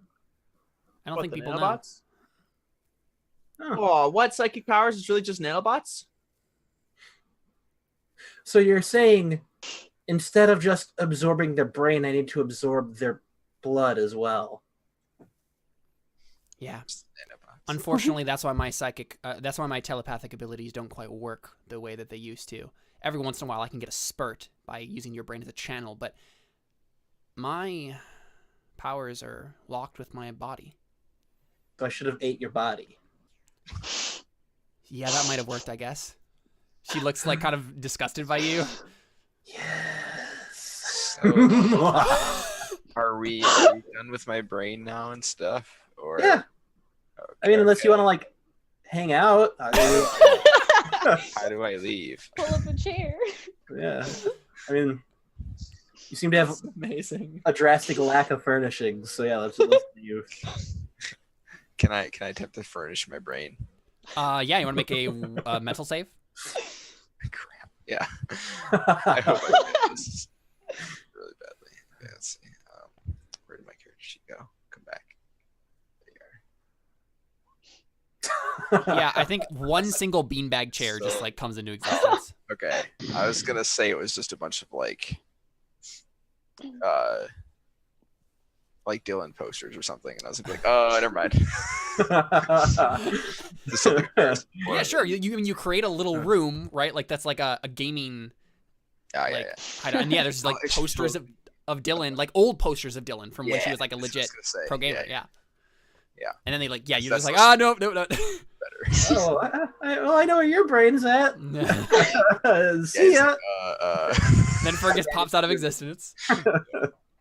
I don't think the people nanobots? Oh. Oh, what psychic powers is really just nanobots? So you're saying instead of just absorbing their brain, I need to absorb their blood as well. know. Yeah. Nanobots. Unfortunately, that's why my telepathic abilities don't quite work the way that they used to. Every once in a while, I can get a spurt by using your brain as a channel, but my powers are locked with my body. So I should have ate your body. Yeah, that might have worked, I guess. She looks like kind of disgusted by you. Yes. So, are we done with my brain now and stuff? Or Yeah. Okay, I mean, unless you okay. want to like hang out. How do I leave? pull up a chair. Yeah. I mean, you seem to have That's amazing. a drastic lack of furnishings. So yeah, let's do you. Can I attempt to furnish my brain? Yeah, you want to make a mental save? Crap. Yeah. I hope I do this really badly. Okay, let's see. Where did my character sheet go? Come back. There you are. Yeah, I think one single beanbag chair just like comes into existence. Okay. I was gonna say it was just a bunch of like Dylan posters or something, and I was like, oh, never mind. Just something embarrassing. Yeah, sure. You create a little room, right? Like that's like a gaming. Yeah, Like, yeah. and yeah, there's like Oh, posters of Dylan, like old posters of Dylan from when she Yeah, was like a that's what I legit was gonna say. pro gamer. Yeah. Yeah. And then they like, yeah, you're That's just like, no. Better. Oh, well, I know where your brain's at. See ya. Then Fergus pops out of existence.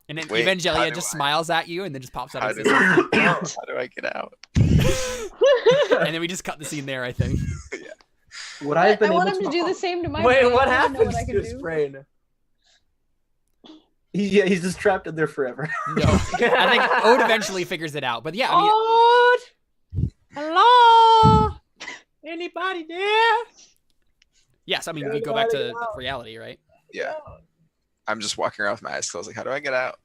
And then Wait, how Evangelia do just I- smiles at you and then just pops out How of do, existence. how do I get out? And then we just cut the scene there, I think. Would I have been I want able him to do the same to my Wait, brain. what I don't know happens what I to can his do. brain? He's just trapped in there forever. No. I think Ode eventually figures it out. But yeah, I mean, Ode! Hello? Anybody there? yes, I mean, we go back to reality, right? Yeah. I'm just walking around with my eyes closed. Like, how do I get out?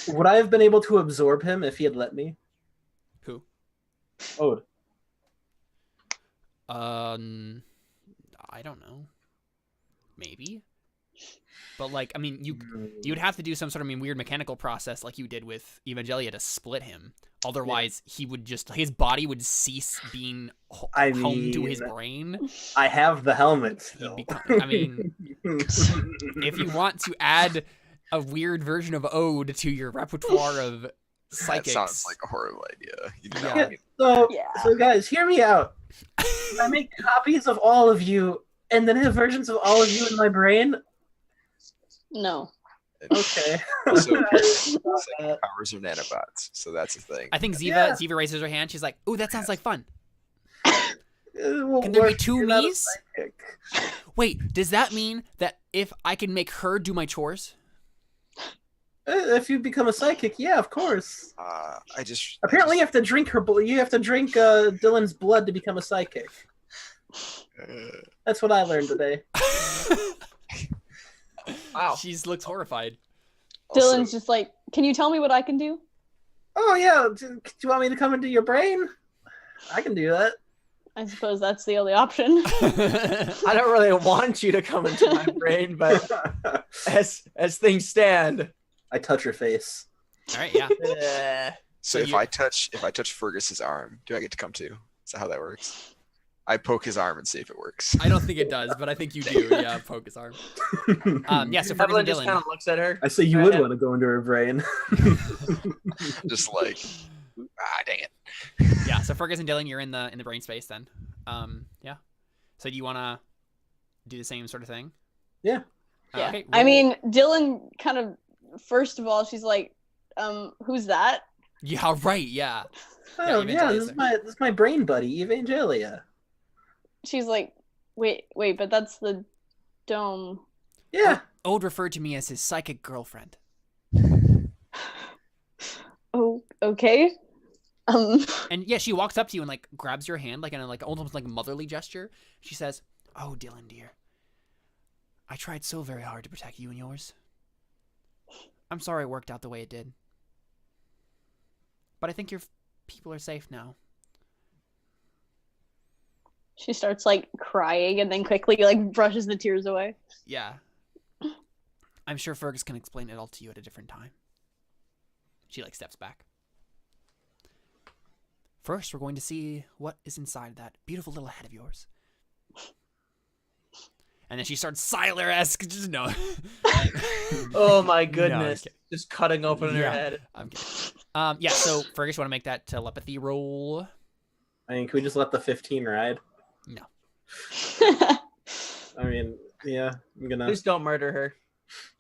Would I have been able to absorb him if he had let me? Who? Ode. I don't know. Maybe. But like, I mean, you'd have to do some sort of weird mechanical process like you did with Evangelia to split him. Otherwise, he would his body would cease being home to his brain. I have the helmet still. I mean, if you want to add a weird version of Ode to your repertoire of psychics, That sounds like a horrible idea. You do not Yeah. need- So guys, hear me out. I make copies of all of you, and then have versions of all of you in my brain. No. Okay. Also, psychic powers are nanobots, so that's a thing. I think Ziva Yeah. Ziva raises her hand. She's like, "Ooh, that sounds like fun." Can Can there be two me's? Wait, does that mean that if I can make her do my chores? If you become a psychic, yeah, of course. I just Apparently, you have to drink her. You have to drink Dylan's blood to become a psychic. That's what I learned today. Wow. She looks horrified. Dylan's just like, can you tell me what I can do? Oh yeah, do you want me to come into your brain? I can do that. I suppose that's the only option. I don't really want you to come into my brain, but as things stand, I touch her face. All right, yeah. So if I touch Fergus's arm, do I get to come too? Is that how that works? I poke his arm and see if it works. I don't think it does, but I think you do. Yeah, poke his arm. Yeah, so Fergus Evelyn and just kind Dylan. of looks at her. I say you would want to go into her brain. Just like, dang it. Yeah, so Fergus and Dylan, you're in the brain space then. Yeah. So do you want to do the same sort of thing? Yeah. Yeah. Okay, I roll. mean, Dylan kind of, first of all, she's like, who's that? Yeah, right. Yeah. Oh yeah, Evangelia, this is my brain buddy, Evangelia. She's like, wait, but that's the dome. Yeah. Ode referred to me as his psychic girlfriend. Oh, okay. And yeah, she walks up to you and like grabs your hand like in a like almost like motherly gesture. She says, "Oh, Dylan, dear, I tried so very hard to protect you and yours. I'm sorry it worked out the way it did, but I think your people are safe now." She starts like crying and then quickly like brushes the tears away. Yeah. I'm sure Fergus can explain it all to you at a different time. She like steps back. First, we're going to see what is inside that beautiful little head of yours. And then she starts Siler-esque. Just no. Oh my No, goodness. I'm Just cutting open her Yeah. head. I'm kidding. Yeah, so Fergus, you want to make that telepathy roll? I mean, can we just let the 15 ride? No. I mean, yeah, Please don't murder her.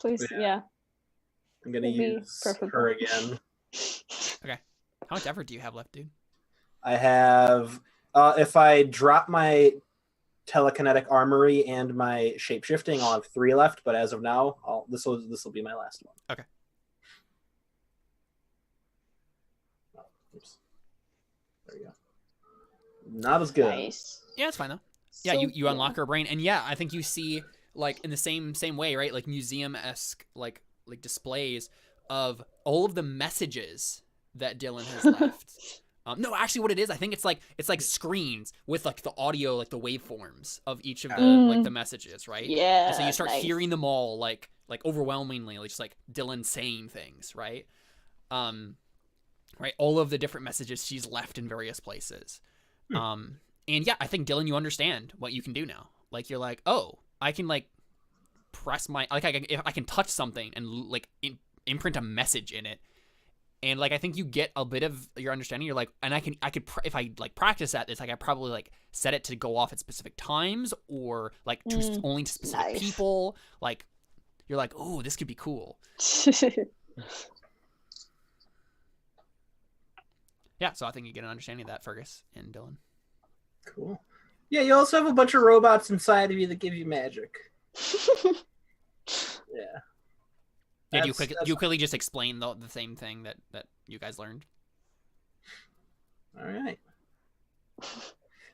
Please, yeah. I'm gonna Would be use preferable. her again. How much effort do you have left, dude? I have if I drop my telekinetic armory and my shapeshifting, I'll have 3 left. But as of now, this will be my last one. Okay. Oh, oops. There you go. Not as good. Nice. Yeah, it's fine though. Yeah, So you unlock her brain, and yeah, I think you see like in the same way, right? Like museum-esque like displays of all of the messages that Dylan has left. No, actually, what it is, I think it's like screens with like the audio, like the waveforms of each of the like the messages, right? Yeah. And so you start nice. hearing them all like overwhelmingly, like just like Dylan saying things, right? Right, all of the different messages she's left in various places. And yeah, I think Dylan, you understand what you can do now. Like you're like, oh, I can like press my like if I can touch something and like imprint a message in it. And like I think you get a bit of your understanding. You're like, and I could if I like practice at this, like I probably like set it to go off at specific times or like only to specific nice. people. Like you're like, oh, this could be cool. Yeah, so I think you get an understanding of that, Fergus and Dylan. Cool. Yeah, you also have a bunch of robots inside of you that give you magic. Yeah. Yeah, do you That's- quickly just explain the same thing that you guys learned? All right.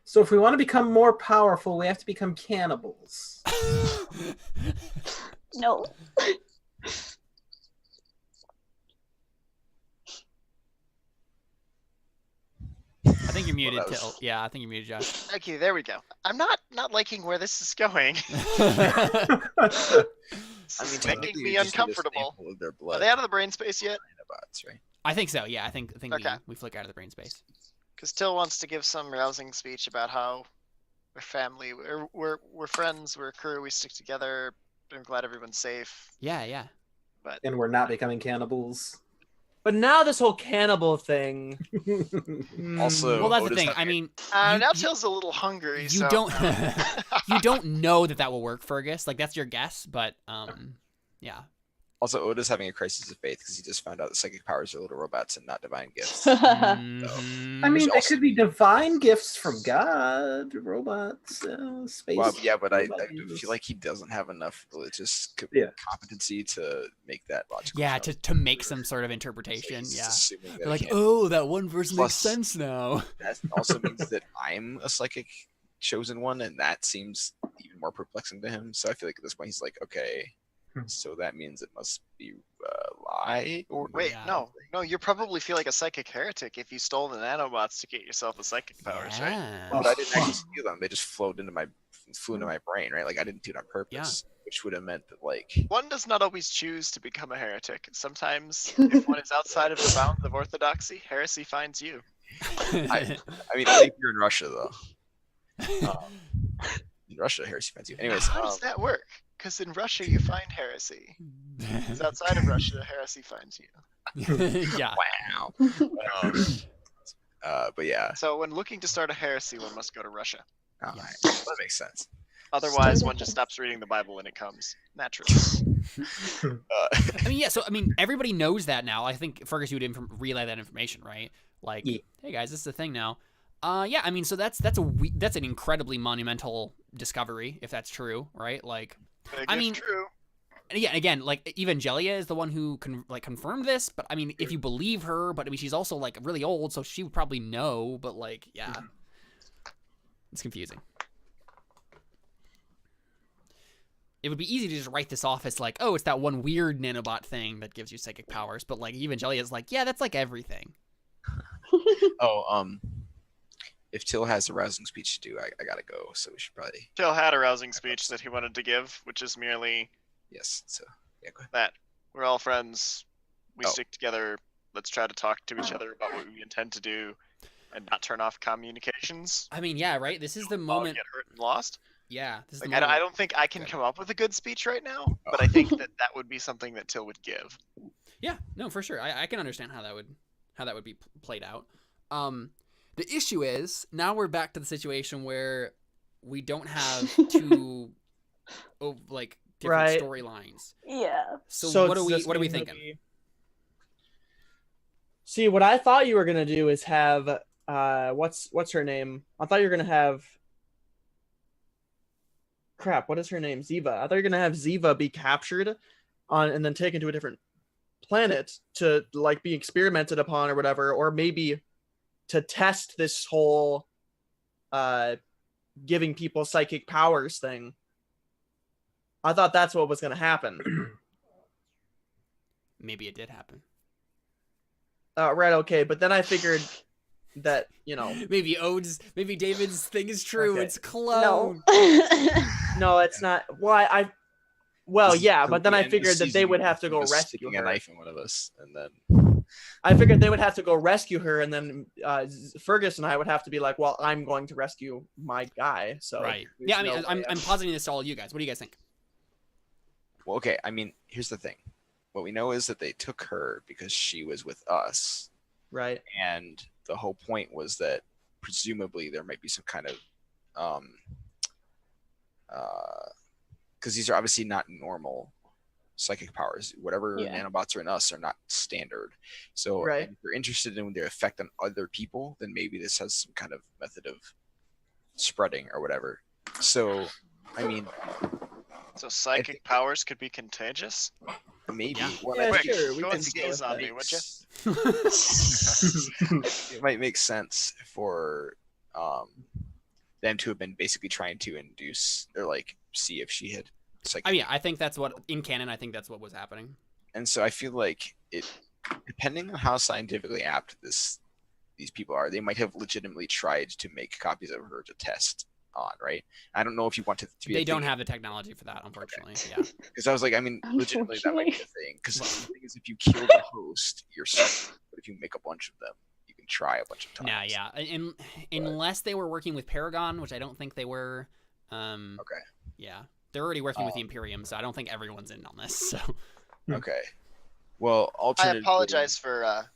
So if we want to become more powerful, we have to become cannibals. No. I think you're muted. that was- Yeah, I think you're muted, Josh. Okay, there we go. I'm not liking where this is going. I mean, It's technically, making you me just need a uncomfortable. sample of their Are blood. they out of the brain space yet? Nanobots, right? I think so. Yeah, I think Okay. we flick out of the brain space. Because Till wants to give some rousing speech about how we're family, we're friends, we're a crew, we stick together. I'm glad everyone's safe. Yeah, yeah. But And we're not becoming cannibals. But now this whole cannibal thing. Also, Well, that's the Otis thing. having I mean, now you- Till's a little hungry. you so. don't you don't know that will work, Fergus. Like that's your guess, but yeah. Also, Oda's having a crisis of faith because he just found out that psychic powers are little robots and not divine gifts. Mhm. I mean, Which they also could be divine gifts from God, robots, space. Well, yeah, but I robot do users. feel like he doesn't have enough religious Yeah. competency to make that logical. Yeah, jump. to make some sort of interpretation. He's Yeah. just assuming that They're it like, can't. oh, that one verse makes Plus- sense now. That also means that I'm a psychic chosen one, and that seems even more perplexing to him. So I feel like at this point he's like, okay, So that means it must be lie or Wait, Yeah. no, you probably feel like a psychic heretic if you stole the nanobots to get yourself the psychic powers, right? Yeah. But I didn't actually steal them. They just flew into my brain, right? Like I didn't do it on purpose, which would have meant that like One does not always choose to become a heretic. Sometimes, if one is outside of the bounds of orthodoxy, heresy finds you. I mean, only if you're in Russia though. In Russia, heresy finds you. Anyways, How does that work? Because in Russia you find heresy. Because outside of Russia, heresy finds you. Yeah. wow. But yeah, So when looking to start a heresy, one must go to Russia. all Yeah. right. That makes sense. Otherwise, one just stops reading the Bible when it comes. Naturally. I mean, yeah. So I mean, everybody knows that now. I think Fergus, you would relay that information, right? Like, Yeah. hey guys, this is the thing now. Yeah. I mean, so that's an incredibly monumental discovery if that's true, right? Like, Big I if mean, true. and yeah, again, like Evangelia is the one who confirmed this, but I mean, if you believe her, but I mean, she's also like really old, so she would probably know. But like, yeah, it's confusing. It would be easy to just write this off as like, oh, it's that one weird nanobot thing that gives you psychic powers, but like Evangelia is like, yeah, that's like everything. Oh, if Till has a rousing speech to do, I gotta go. So we should probably Till had a rousing speech that he wanted to give, which is merely yes. So yeah, go ahead. that we're all friends. We Oh. stick together. Let's try to talk to each other about what we intend to do and not turn off communications. I mean, yeah, right. This is the All moment. get hurt and lost. Yeah, this is Like, the moment. I don't think I can come up with a good speech right now, but I think that would be something that Till would give. Yeah, no, for sure. I can understand how that would be played out. The issue is now we're back to the situation where we don't have two like different Right. storylines. Yeah. So what does are we this what are we mean that thinking? See, what I thought you were gonna do is have what's her name? I thought you were gonna have crap. What is her name? Ziva. I thought you were gonna have Ziva be captured on and then taken to a different planet to like be experimented upon or whatever, or maybe to test this whole giving people psychic powers thing. I thought that's what was gonna happen. Maybe it did happen. Right, okay, but then I figured that, you know, Maybe David's thing is true. Okay. It's clone. No. no, it's not. Why Well, yeah, but then The I end of the figured that they season, would have to go just rescue sticking a her. knife in one of us, and then I figured they would have to go rescue her, and then Fergus and I would have to be like, "Well, I'm going to rescue my guy." So Right. there's Yeah, I mean, no way I'm positing this to all you guys. What do you guys think? well, okay. I mean, here's the thing. What we know is that they took her because she was with us, right. and the whole point was that presumably there might be some kind of because these are obviously not normal psychic powers. Whatever Yeah. nanobots are in us are not standard. So Right. if you're interested in their effect on other people, then maybe this has some kind of method of spreading or whatever. So I mean, So psychic powers could be contagious. maybe Yeah. what Yeah, I Quick, sure. We go can and go gaze with on that. me, would you? it might make sense for them to have been basically trying to induce or like see if she had psychic. I mean, I think that's what in canon. I think that's what was happening. And so I feel like it, depending on how scientifically apt these people are, they might have legitimately tried to make copies of her to test on, right? I don't know if you want to be They don't have the technology for that, unfortunately. Yeah. because I was like, I mean, legitimately that might be a Unfortunately. thing. Because the thing is, if you kill the host, you're screwed. But if you make a bunch of them, you can try a bunch of times. Nah, yeah. Unless they were working with Paragon, which I don't think they were. Okay. Yeah, they're already working with the Imperium, so I don't think everyone's in on this. So Okay. Well, I alternatively, apologize for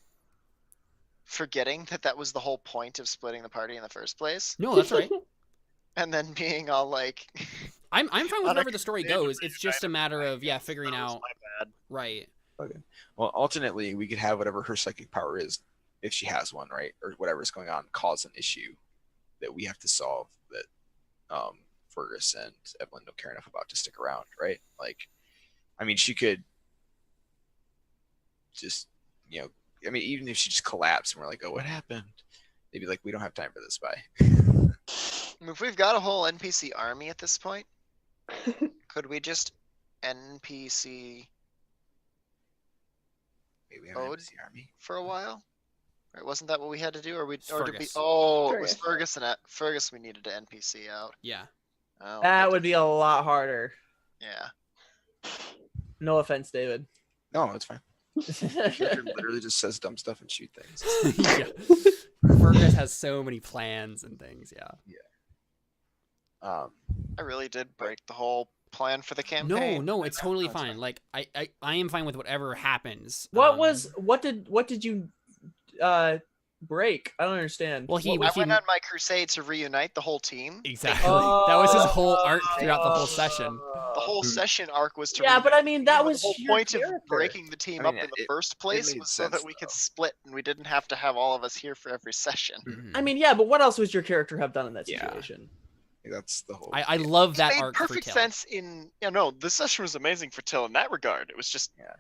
forgetting that was the whole point of splitting the party in the first place, no, that's all right. and then being all like, I'm fine with Not wherever the story understandable, goes. It's just a matter of figuring "That was out my bad." right. Well, alternately, we could have whatever her psychic power is, if she has one, right, or whatever's going on, cause an issue that we have to solve that Fergus and Evelyn don't care enough about to stick around, right? Like, I mean, she could just, I mean, even if she just collapsed and we're like, oh, what happened? They'd be like, we don't have time for this, bye. I mean, if we've got a whole NPC army at this point, could we just NPC Maybe we have an Ode? NPC army. for a while? Right? Wasn't that what we had to do? Or we? It's Or did we? Fergus. Oh, it was Fergus. Fergus. We needed to NPC out. Yeah. Oh, That would be a lot harder. Yeah. No offense, David. No, it's fine. Character literally just says dumb stuff and shoot things. Yeah. Fergus has so many plans and things. Yeah. I really did break the whole plan for the campaign. No, it's totally That's fine. Like I am fine with whatever happens. What did you break? I don't understand. Well, I went on my crusade to reunite the whole team. Exactly. That was his whole arc throughout the whole session. The whole session arc was to Yeah, but reunite I mean the that team, but was the whole your point character. of breaking the team I mean, up in the it- first place made was so that sense, we could though. split and we didn't have to have all of us here for every session. Mhm. I mean, yeah, but what else would your character have done in that Yeah. situation? That's the whole. I love that it made arc for perfect Till. sense in no, this session was amazing for Till in that regard. It was just Yeah.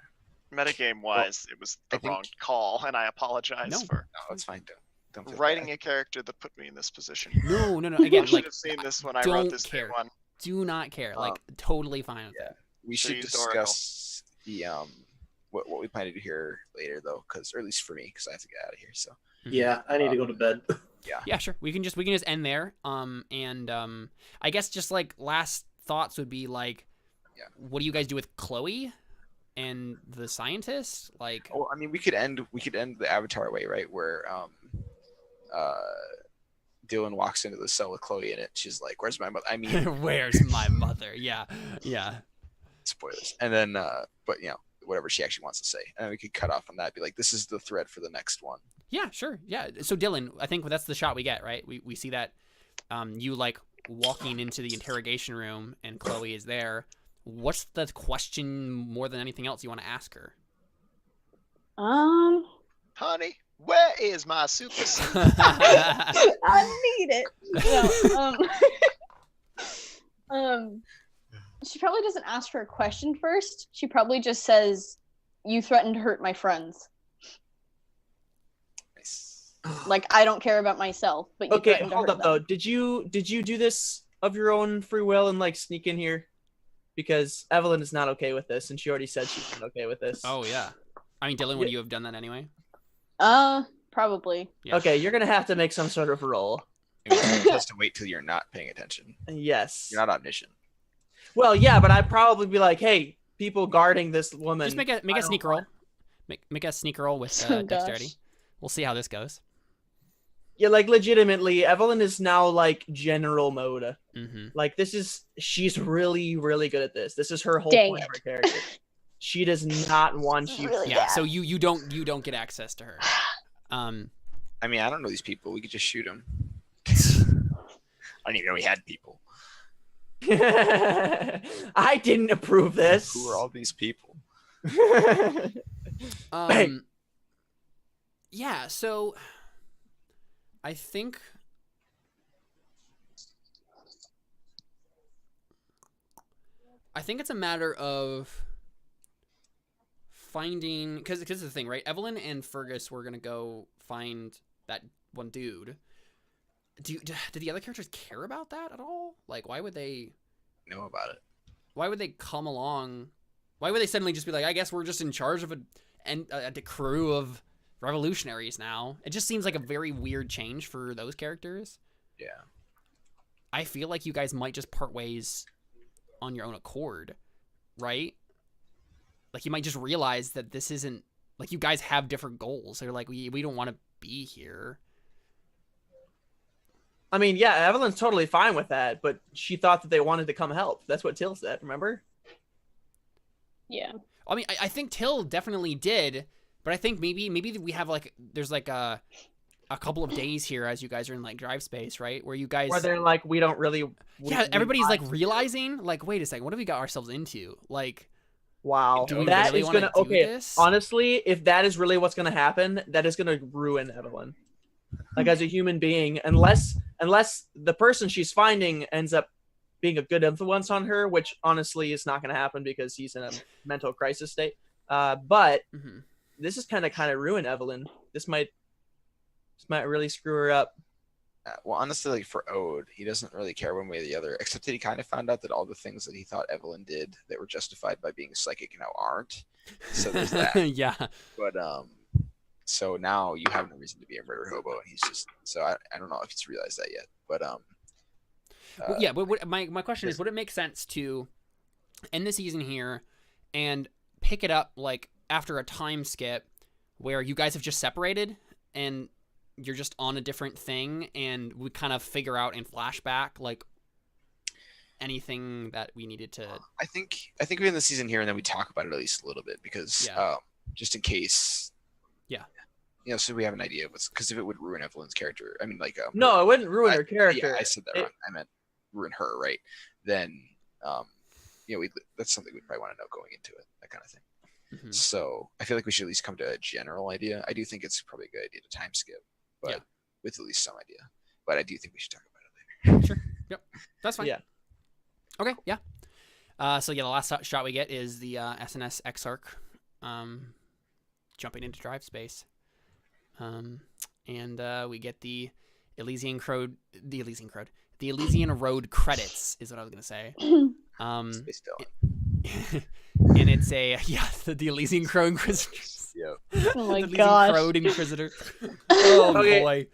metagame wise, it was the I think- wrong call, and I apologize No. for No, that's fine. Don't feel writing bad. a character that put me in this position. No. I Again, should like have seen this when I don't wrote this care. new one. do not care. Like totally fine with yeah. it. We So should use Oracle. discuss the what we plan to do here later though, or at least for me, because I have to get out of here. So Yeah, I need to go to bed. Yeah, sure. We can just end there. I guess just like last thoughts would be like, Yeah. what do you guys do with Chloe and the scientist? Like, well, I mean, we could end the Avatar way, right? Where Dylan walks into the cell with Chloe in it. She's like, "Where's my mother?" I mean, where's my mother? Yeah. spoilers. And then, but whatever she actually wants to say, and we could cut off on that. Be like, this is the thread for the next one. Yeah, sure. Yeah. So Dylan, I think that's the shot we get, right? We see that you like walking into the interrogation room and Chloe is there. What's the question more than anything else you want to ask her? Honey, where is my super suit? I need it. No, she probably doesn't ask her a question first. She probably just says, "You threatened to hurt my friends. Nice. Like I don't care about myself, but you Okay, threatened to hold hurt up though. them." Did you do this of your own free will and like sneak in here? Because Evelyn is not okay with this, and she already said she's not okay with this. Oh yeah. I mean, Dylan, would you have done that anyway? Probably. Yeah. Okay, you're gonna have to make some sort of roll. It was just to wait till you're not paying attention. Yes. You're not omniscient. Well, yeah, but I'd probably be like, "Hey, people guarding this woman." Just make a sneak roll. Make a sneak roll with Oh, dexterity. gosh. We'll see how this goes. Yeah, like legitimately, Evelyn is now like general mode. Mm-hmm. Like she's really, really good at this. This is her whole Dang point of it. her character. She does not want you. Really Yeah. bad. So you don't get access to her. I mean, I don't know these people. We could just shoot them. I didn't even know we had people. I didn't approve this. Who are all these people? Yeah. So I think. It's a matter of finding, because it's the thing, right? Evelyn and Fergus were gonna go find that one dude. Do the other characters care about that at all? Like, why would they Know about it. Why would they come along? Why would they suddenly just be like, I guess we're just in charge of a crew of revolutionaries now? It just seems like a very weird change for those characters. Yeah. I feel like you guys might just part ways on your own accord, right? Like, you might just realize that this isn't, like, you guys have different goals. They're like, we don't want to be here. I mean, yeah, Evelyn's totally fine with that, but she thought that they wanted to come help. That's what Till said, remember? Yeah. I mean, I think Till definitely did, but I think maybe we have, like, there's, like, a couple of days here as you guys are in, like, drive space, right? Where you guys... Where they're like, we don't really... Yeah, everybody's, like, realizing, like, wait a second, what have we got ourselves into? Like... Wow. Do we that really is wanna gonna... do Okay, this? honestly, if that is really what's gonna happen, that is gonna ruin Evelyn. Like, as a human being, unless the person she's finding ends up being a good influence on her, which honestly is not going to happen because he's in a mental crisis state. But this is kind of ruin Evelyn. This might really screw her up. Well, honestly, like for Ode, he doesn't really care one way or the other, except that he kind of found out that all the things that he thought Evelyn did that were justified by being psychic now aren't. So there's that. Yeah. But so now you have no reason to be a murder hobo, and he's just so I don't know if he's realized that yet. But Well, yeah, but my question is, would it make sense to end the season here and pick it up like after a time skip where you guys have just separated and you're just on a different thing, and we kind of figure out in flashback like anything that we needed to? I think we end the season here, and then we talk about it at least a little bit because just in case. Yeah. You know, so we have an idea of what's, because if it would ruin Evelyn's character, I mean, like No, it wouldn't ruin her character. Yeah, I said that wrong. I meant ruin her, right? Then, you know, that's something we'd probably want to know going into it, that kind of thing. Mm-hmm. So I feel like we should at least come to a general idea. I do think it's probably a good idea to time skip, but with at least some idea. But I do think we should talk about it later. Sure. Yep. That's fine. Yeah. Okay. Yeah. So yeah, the last shot we get is the SNS Exarch jumping into drive space. And we get the Elysian Road credits is what I was gonna say. And it's the Elysian Crow Inquisitors. Yeah. Oh my Elysian gosh. Crow Inquisitor. Oh Okay. boy.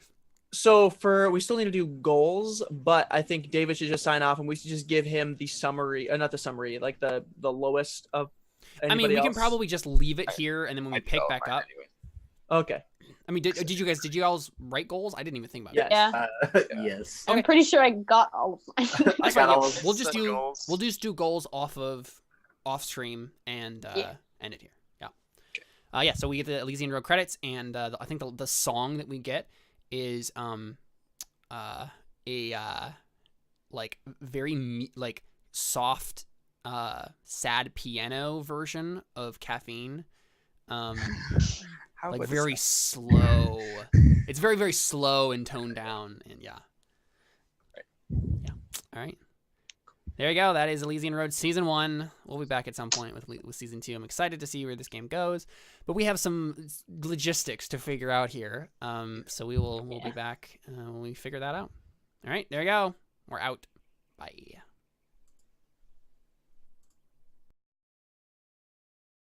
So we still need to do goals, but I think David should just sign off, and we should just give him the summary, not the summary, like the lowest of. I mean, we can probably just leave it here, and then when we pick back up. Anyway. Okay. I mean, did you guys write goals? I didn't even think about it. Yes. Yeah. Yes. Okay. I'm pretty sure I got all of mine. That's got fine, all yeah. of We'll just set do goals. we'll just do goals off stream and end it here. Yeah. Yeah. So we get the Elysian Road credits, and I think the song that we get is like very like soft sad piano version of Caffeine. How Like would very it sound? slow. It's very, very slow and toned down, and yeah. All right. There you go. That is Elysian Road Season 1. We'll be back at some point with Season 2. I'm excited to see where this game goes, but we have some logistics to figure out here. So we'll be back when we figure that out. All right. There you go. We're out. Bye.